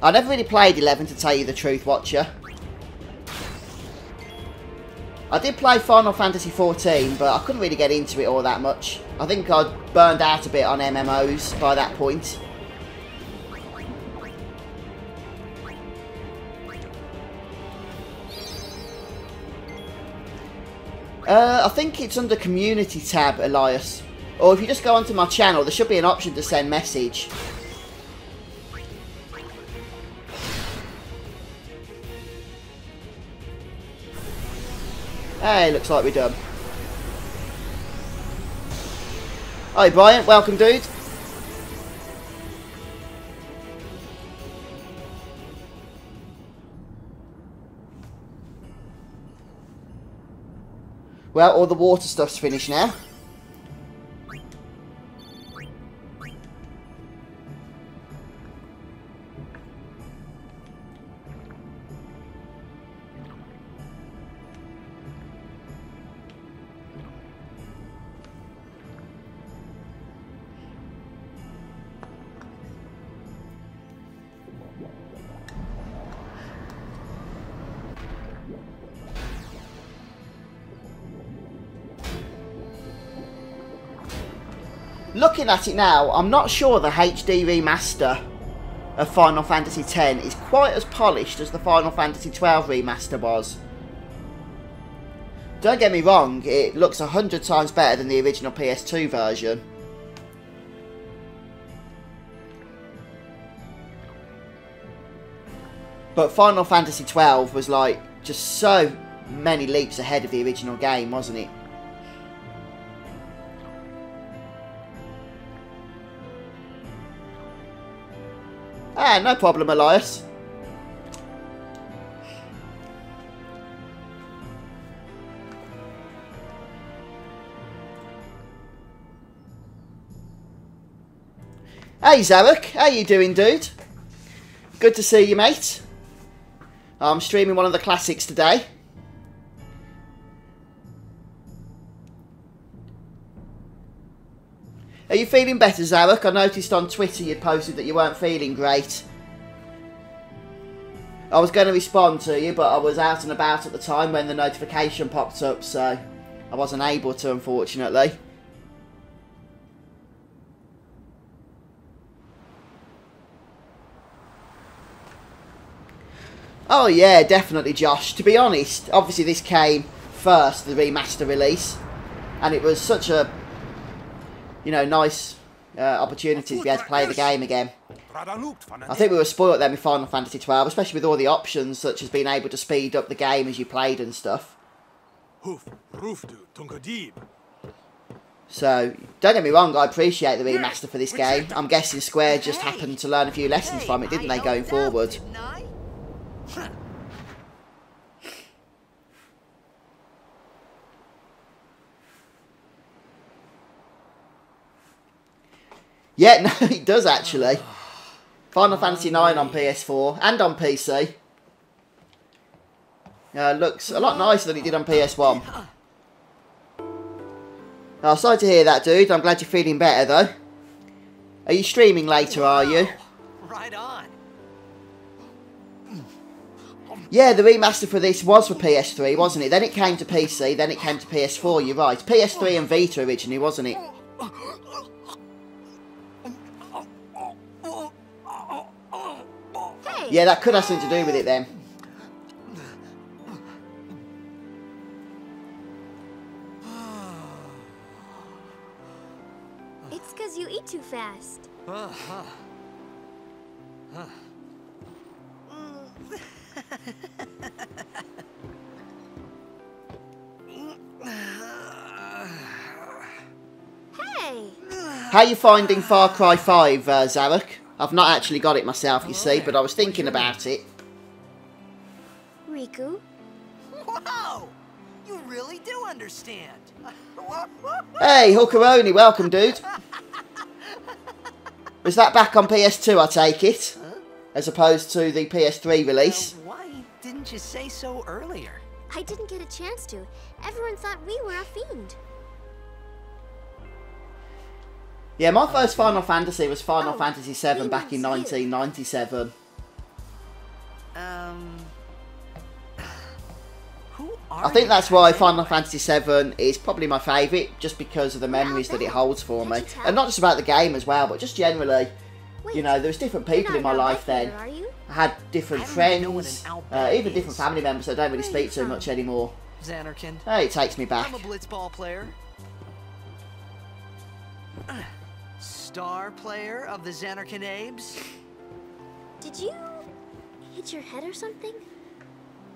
I never really played 11, to tell you the truth, watcher. I did play Final Fantasy 14, but I couldn't really get into it all that much. I think I'd burned out a bit on MMOs by that point. I think it's under Community tab, Elias. Or if you just go onto my channel, there should be an option to send message. Hey, looks like we're done. Hi Brian, welcome dude. Well, all the water stuff's finished now. Looking at it now, I'm not sure the HD remaster of Final Fantasy X is quite as polished as the Final Fantasy XII remaster was. Don't get me wrong, it looks 100 times better than the original PS2 version. But Final Fantasy XII was like just so many leaps ahead of the original game, wasn't it? Ah, no problem, Elias. Hey Zarek, how you doing, dude? Good to see you, mate. I'm streaming one of the classics today. Are you feeling better, Zarek? I noticed on Twitter you'd posted that you weren't feeling great. I was going to respond to you, but I was out and about at the time when the notification popped up, so I wasn't able to, unfortunately. Oh yeah, definitely, Josh. To be honest, obviously this came first, the remaster release, and it was such a, you know, nice opportunity to be able to play the game again. I think we were spoiled then with Final Fantasy XII, especially with all the options, such as being able to speed up the game as you played and stuff. So, don't get me wrong, I appreciate the remaster for this game. I'm guessing Square just happened to learn a few lessons from it, didn't they, going forward? Yeah, no, it does actually. Final Fantasy IX on PS4 and on PC. Looks a lot nicer than it did on PS1. Oh, sorry to hear that, dude. I'm glad you're feeling better, though. Are you streaming later, are you? Right on. Yeah, the remaster for this was for PS3, wasn't it? Then it came to PC, then it came to PS4, you're right. PS3 and Vita originally, wasn't it? Yeah, that could have something to do with it then. It's because you eat too fast. Hey! How you finding Far Cry 5, Zarek? I've not actually got it myself, you see, but I was thinking about it. Riku? Wow! You really do understand. Hey, Hookeroni, welcome, dude. Was that back on PS2, I take it? As opposed to the PS3 release? Why didn't you say so earlier? I didn't get a chance to. Everyone thought we were a fiend. Yeah, my first Final Fantasy was Final Fantasy VII back in 1997. Who are I think you that's guys why anyway? Final Fantasy VII is probably my favourite, just because of the memories that it holds for me. And not just about the game as well, but just generally. You know, there was different people in my life then. I had different friends, even different family members that I don't really speak to much anymore. Xanarkin. Hey, it takes me back. I'm a blitzball player. Star player of the Xanarkin Abes. Did you hit your head or something?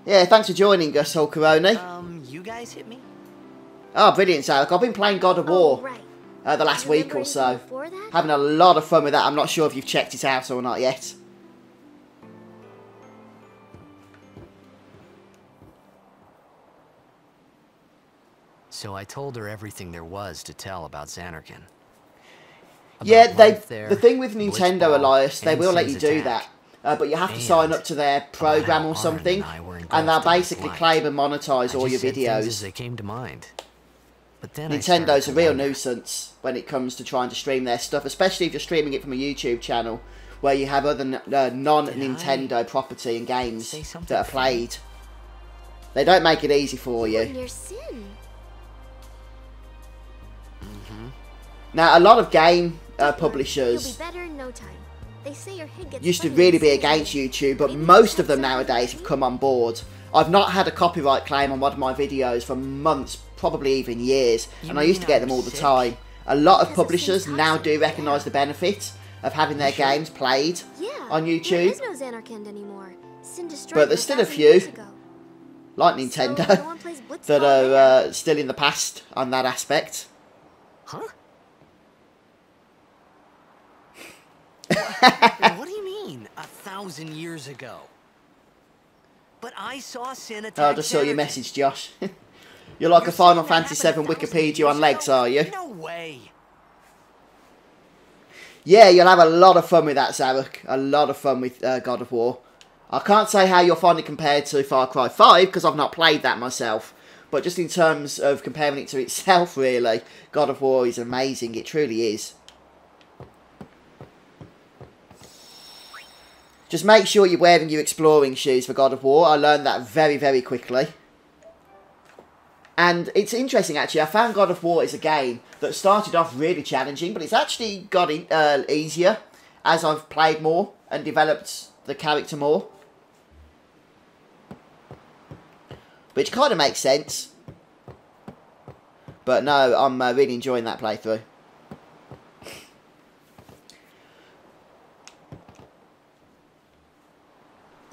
Yeah, thanks for joining us, Hulkaroni. You guys hit me? Oh, brilliant, Zarek. I've been playing God of War Right. the last week or so. Before that? Having a lot of fun with that. I'm not sure if you've checked it out or not yet. So I told her everything there was to tell about Xanarkin. Yeah, About life there, the thing with Nintendo, Blitzball, Elias, they will let you Ensign's do attack. that. But you have to And sign up to their program how or Arn something. and I were And they'll engulfed in his basically life. claim and monetize I all just your said things as videos. they came to mind. But then I Nintendo's started a to real wonder. nuisance when it comes to trying to stream their stuff, especially if you're streaming it from a YouTube channel where you have other non-Nintendo property and games say something that are funny? played. They don't make it easy for you. Your sin. Now, a lot of game Don't worry, publishers... You'll be better in no time. They say your head gets used to funny really and be silly. against YouTube, but Maybe most check of them some nowadays have TV? come on board. I've not had a copyright claim on one of my videos for months, probably even years, You and I used to mean get them I'm all the sick? time. A lot of Because of publishers Sin's now toxin, do recognise yeah. the benefit of having their sure? games played Yeah, on there YouTube, is no Xanarkand anymore. Sin destroyed but there's them still a 1,000 years few, ago. like So, no Nintendo, one plays Blitzball that there. are still in the past on that aspect. Huh? What do you mean, 1,000 years ago? But I saw Sin attack Oh, I just saw your Xanarkand. message, Josh. You're like You're a Final saying that Fantasy happened VII 1,000 Wikipedia years on legs, ago? are you? No way. Yeah, you'll have a lot of fun with that, Zarek. A lot of fun with God of War. I can't say how you'll find it compared to Far Cry 5, because I've not played that myself. But just in terms of comparing it to itself, really, God of War is amazing. It truly is. Just make sure you're wearing your exploring shoes for God of War. I learned that very, very quickly. And it's interesting, actually. I found God of War is a game that started off really challenging, but it's actually got easier as I've played more and developed the character more. Which kind of makes sense. But no, I'm really enjoying that playthrough.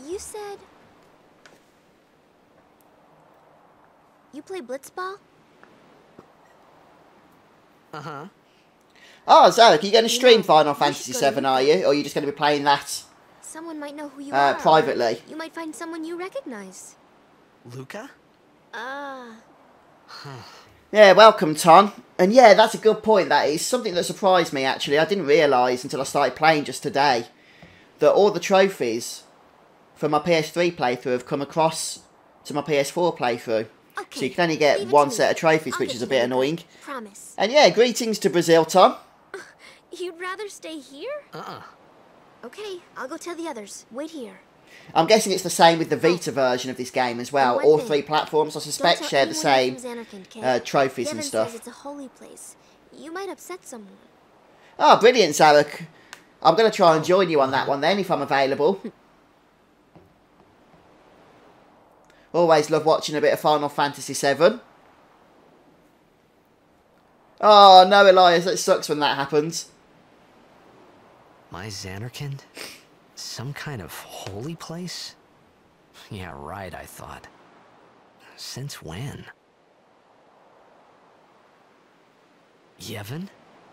You said... You play Blitzball? Uh-huh. Oh, Zarek, are you going to stream know, Final we Fantasy should go to VII, are you? Or are you just going to be playing that Someone might know who you are. privately? You might find someone you recognize. Luka? Yeah, welcome, Ton. And yeah, that's a good point, that is. Something that surprised me, actually. I didn't realise until I started playing just today that all the trophies from my PS3 playthrough have come across to my PS4 playthrough. Okay, So you can only get leave it one to set me. of trophies, I'll which get is a to bit know, annoying. Promise. And yeah, greetings to Brazil, Tom. You'd rather stay here? Okay, I'll go tell the others. Wait here. I'm guessing it's the same with the Vita version of this game as well. one All thing. three platforms, I Don't suspect, tell share the anyone same you're from Xanarkand, Kay. trophies Devin and stuff. says it's a holy place. You might upset someone. Oh, brilliant, Zarek. I'm going to try and join you on that one then, if I'm available. Always love watching a bit of Final Fantasy VII. Oh, no, Elias, it sucks when that happens. My Xanarkand? Some kind of holy place? Yeah, right, I thought. Since when? Yevon?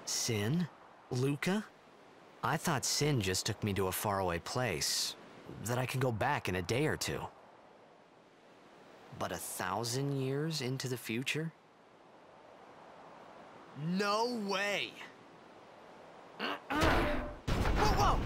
Sin? Luka? I thought Sin just took me to a faraway place that I could go back in a day or two. But 1,000 years into the future? No way. Whoa!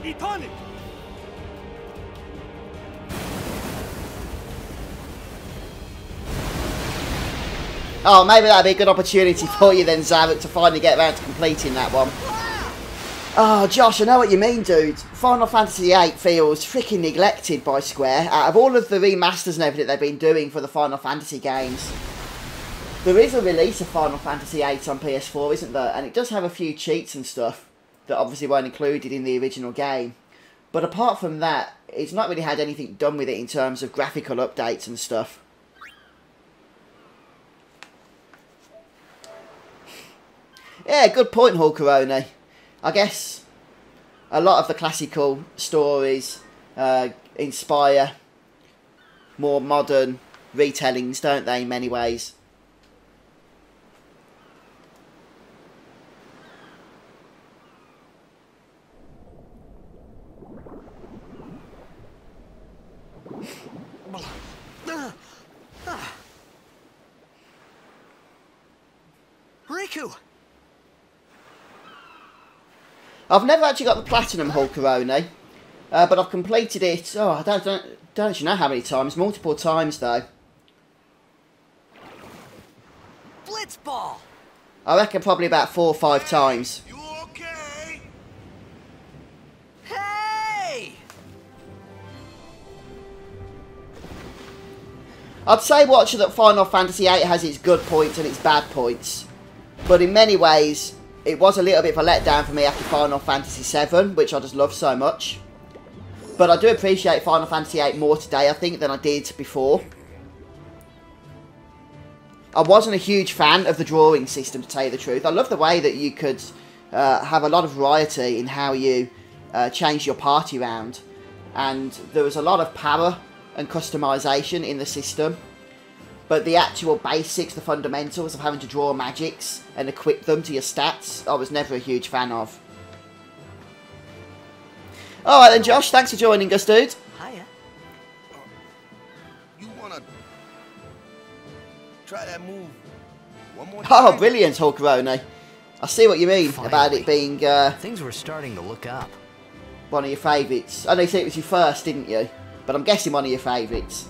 Etonic! Oh, maybe that'd be a good opportunity for you then, Zarek, to finally get around to completing that one. Oh, Josh, I know what you mean, dude. Final Fantasy VIII feels freaking neglected by Square. Out of all of the remasters and everything they've been doing for the Final Fantasy games, there is a release of Final Fantasy VIII on PS4, isn't there? And it does have a few cheats and stuff that obviously weren't included in the original game. But apart from that, it's not really had anything done with it in terms of graphical updates and stuff. Yeah, good point, Hulkaroni. I guess a lot of the classical stories inspire more modern retellings, don't they, in many ways? Riku! I've never actually got the Platinum Hulkaroni, But I've completed it, oh, I don't actually know how many times, multiple times though. Blitzball! I reckon probably about 4 or 5 times. You okay? Hey! I'd say watching that Final Fantasy VIII has its good points and its bad points. But in many ways, it was a little bit of a letdown for me after Final Fantasy VII, which I just love so much. But I do appreciate Final Fantasy VIII more today, I think, than I did before. I wasn't a huge fan of the drawing system, to tell you the truth. I love the way that you could have a lot of variety in how you change your party around. And there was a lot of power and customization in the system. But the actual basics, the fundamentals of having to draw magics and equip them to your stats, I was never a huge fan of. Alright then, Josh, thanks for joining us, dude. Hiya. You wanna try that move one more Oh, time? brilliant, Hulkaroni. I see what you mean about it being Things were starting to look up. one of your favourites. I know you said it was your first, didn't you? But I'm guessing one of your favourites.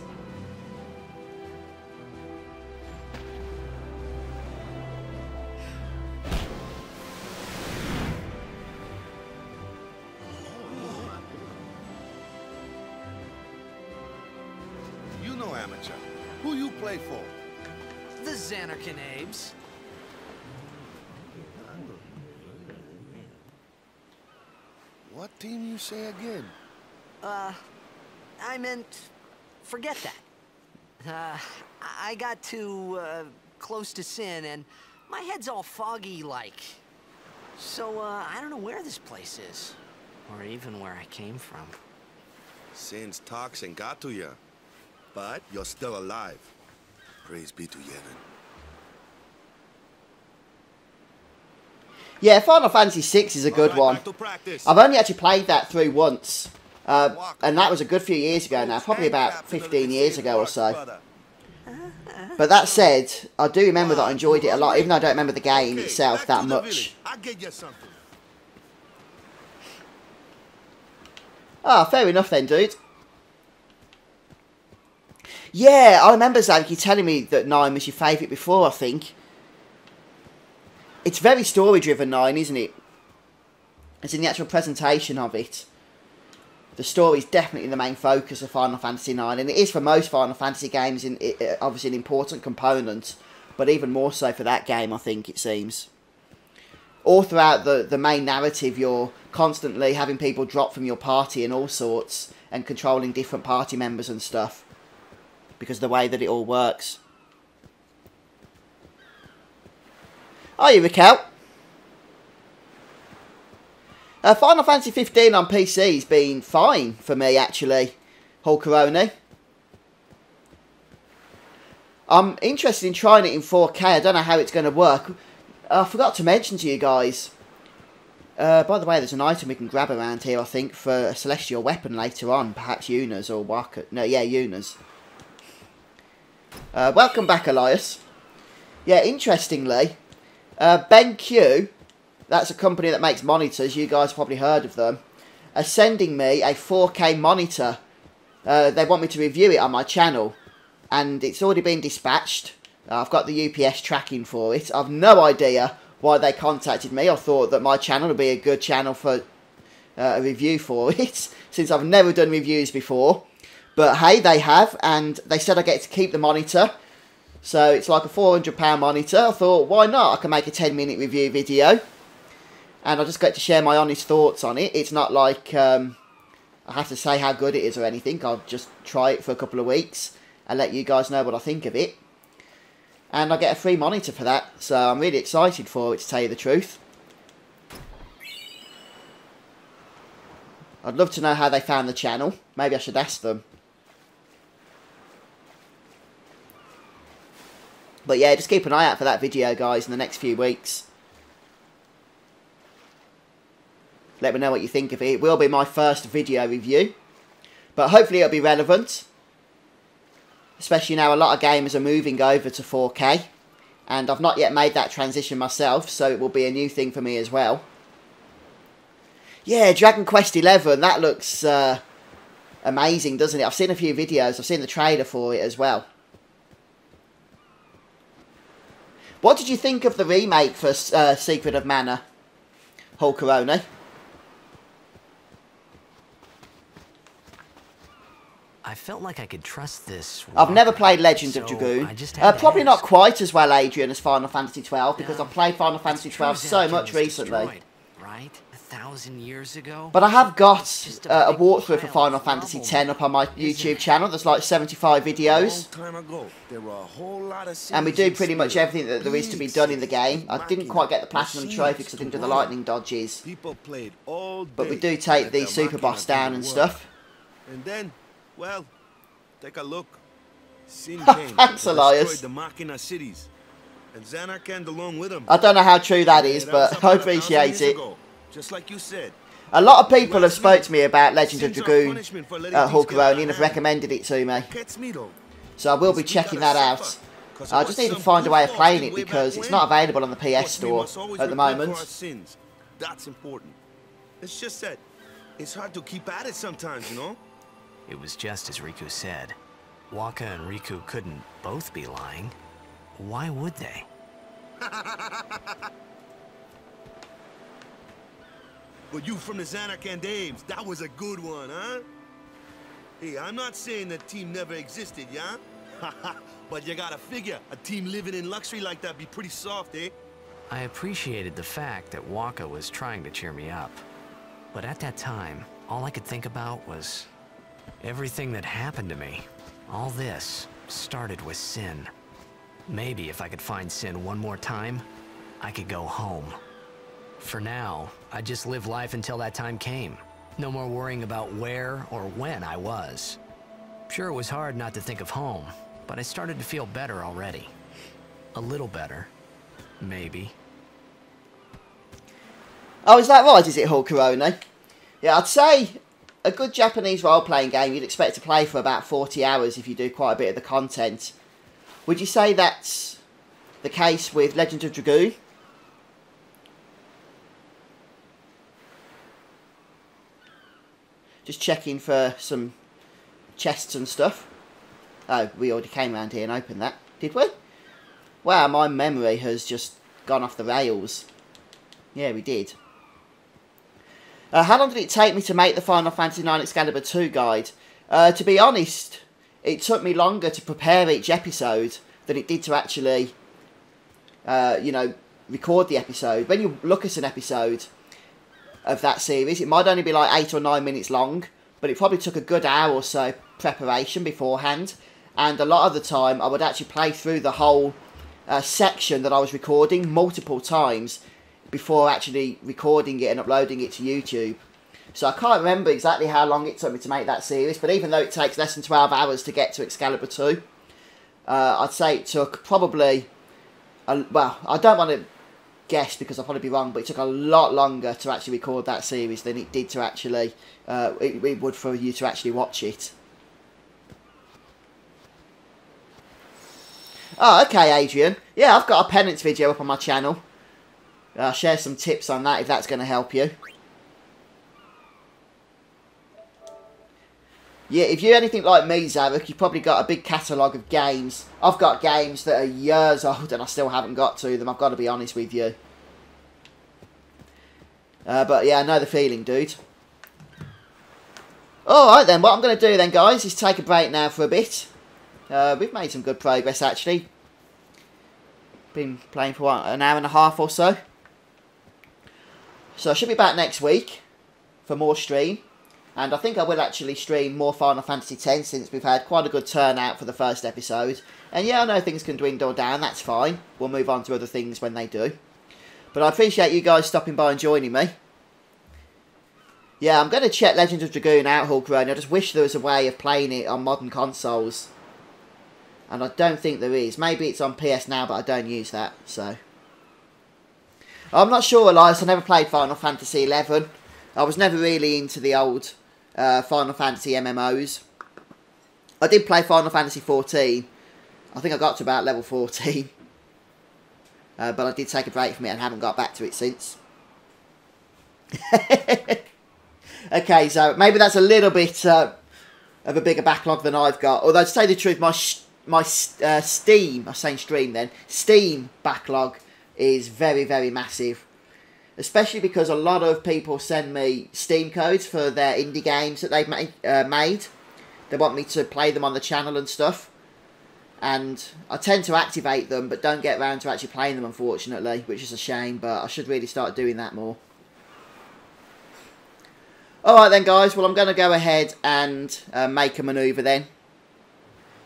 You know amateur. Who you play for? The Xanarkanabes. What team you say again? I meant, forget that. I got too, close to sin, and my head's all foggy like. So, I don't know where this place is. Or even where I came from. Sin's toxin got to you. But you're still alive. Praise be to Yevon. Yeah, Final Fantasy VI is a good one. Back to practice. I've only actually played that through once. And that was a good few years ago now, probably about 15 years ago or so. But that said, I do remember that I enjoyed it a lot, even though I don't remember the game itself that much. I'll get you something. Ah, fair enough then, dude. Yeah, I remember, Zach, you telling me that 9 was your favourite before, I think. It's very story-driven, 9, isn't it? It's in the actual presentation of it. The story is definitely the main focus of Final Fantasy IX, and it is for most Final Fantasy games, obviously an important component, but even more so for that game, I think, it seems. All throughout the main narrative, you're constantly having people drop from your party and all sorts, and controlling different party members and stuff, because of the way that it all works. Are you, Raquel? Final Fantasy 15 on PC has been fine for me, actually, Hulkaroni. I'm interested in trying it in 4K. I don't know how it's going to work. I forgot to mention to you guys. By the way, there's an item we can grab around here, I think, for a celestial weapon later on. Perhaps Yuna's or Waka. No, yeah, Yuna's. Welcome back, Elias. Yeah, interestingly, BenQ, that's a company that makes monitors, you guys probably heard of them, are sending me a 4K monitor. They want me to review it on my channel, and it's already been dispatched. I've got the UPS tracking for it. I've no idea why they contacted me. I thought that my channel would be a good channel for a review for it, since I've never done reviews before. But hey, they have, and they said I get to keep the monitor. So it's like a £400 monitor. I thought, why not? I can make a 10-minute review video. And I just get to share my honest thoughts on it. It's not like I have to say how good it is or anything. I'll just try it for a couple of weeks and let you guys know what I think of it. And I get a free monitor for that. So I'm really excited for it, to tell you the truth. I'd love to know how they found the channel. Maybe I should ask them. But yeah, just keep an eye out for that video, guys, in the next few weeks. Let me know what you think of it. It will be my first video review. But hopefully it'll be relevant. Especially now a lot of gamers are moving over to 4K. And I've not yet made that transition myself, so it will be a new thing for me as well. Yeah, Dragon Quest XI, that looks amazing, doesn't it? I've seen a few videos, I've seen the trailer for it as well. What did you think of the remake for Secret of Mana, Hulkaroni? I felt like I could trust this. I've never played Legend of Dragoon. Probably not quite as well, Adrian, as Final Fantasy XII, because I've played Final Fantasy XII so much recently. Right? 1,000 years ago? But I have got a walkthrough for Final Fantasy X up on my YouTube channel. There's like 75 videos. And we do pretty much everything that there is to be done in the game. I didn't quite get the Platinum Trophy because I didn't do the lightning dodges. But we do take the super boss down and stuff. And then, well, take a look. Thanks, Elias. The Machina cities. And Xanarkand along with them. I don't know how true that is, but I appreciate it. Just like you said. A lot of people have spoke to me about Legend of Dragoon Hulkaroni and have recommended it to me. So I will be checking that out. I just need to find a way of playing it because it's not available on the PS Store at the moment. That's important. It's just that it's hard to keep at it sometimes, you know? It was just as Riku said. Waka and Riku couldn't both be lying. Why would they? But you from the Xanarkand Dames, that was a good one, huh? Hey, I'm not saying that team never existed, yeah? But you gotta figure, a team living in luxury like that be pretty soft, eh? I appreciated the fact that Waka was trying to cheer me up. But at that time, all I could think about was everything that happened to me. All this started with Sin. Maybe if I could find Sin one more time, I could go home. For now, I just live life until that time came. No more worrying about where or when I was. Sure, it was hard not to think of home, but I started to feel better already. A little better. Maybe. Oh, is that right? Is it Hulkaroni? Yeah, I'd say a good Japanese role-playing game you'd expect to play for about 40 hours if you do quite a bit of the content. Would you say that's the case with Legend of Dragoon? Just checking for some chests and stuff. Oh, we already came around here and opened that, did we? Wow, my memory has just gone off the rails. Yeah, we did. How long did it take me to make the Final Fantasy IX Excalibur 2 guide? To be honest, it took me longer to prepare each episode than it did to actually, you know, record the episode. When you look at an episode of that series, it might only be like 8 or 9 minutes long, but it probably took a good hour or so preparation beforehand. And a lot of the time, I would actually play through the whole section that I was recording multiple times before actually recording it and uploading it to YouTube. So I can't remember exactly how long it took me to make that series, but even though it takes less than 12 hours to get to Excalibur 2, I'd say it took probably, well, I don't want to guess because I'll probably be wrong, but it took a lot longer to actually record that series than it did to actually, it would for you to actually watch it. Oh, okay, Adrian. Yeah, I've got a penance video up on my channel. I'll share some tips on that if that's going to help you. Yeah, if you're anything like me, Zarek, you've probably got a big catalogue of games. I've got games that are years old and I still haven't got to them, I've got to be honest with you. But yeah, I know the feeling, dude. Alright then, what I'm going to do then, guys, is take a break now for a bit. We've made some good progress, actually. Been playing for, what, an hour and a half or so. So I should be back next week for more stream. And I think I will actually stream more Final Fantasy X since we've had quite a good turnout for the first episode. And yeah, I know things can dwindle down, that's fine. We'll move on to other things when they do. But I appreciate you guys stopping by and joining me. Yeah, I'm going to check Legend of Dragoon out, Hulkaroni. I just wish there was a way of playing it on modern consoles. And I don't think there is. Maybe it's on PS Now, but I don't use that, so. I'm not sure, Elias. I never played Final Fantasy XI. I was never really into the old Final Fantasy MMOs. I did play Final Fantasy 14. I think I got to about level 14. But I did take a break from it and haven't got back to it since. Okay, so maybe that's a little bit of a bigger backlog than I've got. Although, to tell you the truth, my Steam, I'm saying stream then, Steam backlog is very, very massive. Especially because a lot of people send me Steam codes for their indie games that they've made. They want me to play them on the channel and stuff. And I tend to activate them, but don't get around to actually playing them, unfortunately, which is a shame, but I should really start doing that more. Alright then, guys, well, I'm going to go ahead and make a manoeuvre then.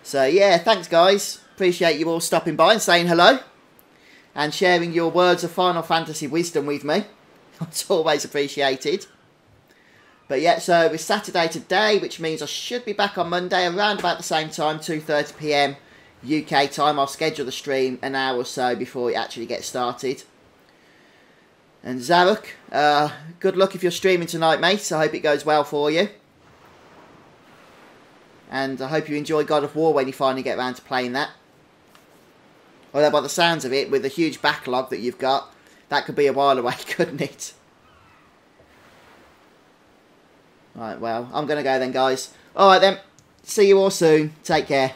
So, yeah, thanks, guys. Appreciate you all stopping by and saying hello. And sharing your words of Final Fantasy wisdom with me. It's always appreciated. But yeah, so it's Saturday today, which means I should be back on Monday around about the same time, 2:30 PM UK time. I'll schedule the stream an hour or so before it actually gets started. And Zaruk, good luck if you're streaming tonight, mate. I hope it goes well for you. And I hope you enjoy God of War when you finally get around to playing that. Although by the sounds of it, with the huge backlog that you've got, that could be a while away, couldn't it? Right, well, I'm going to go then, guys. Alright then, see you all soon. Take care.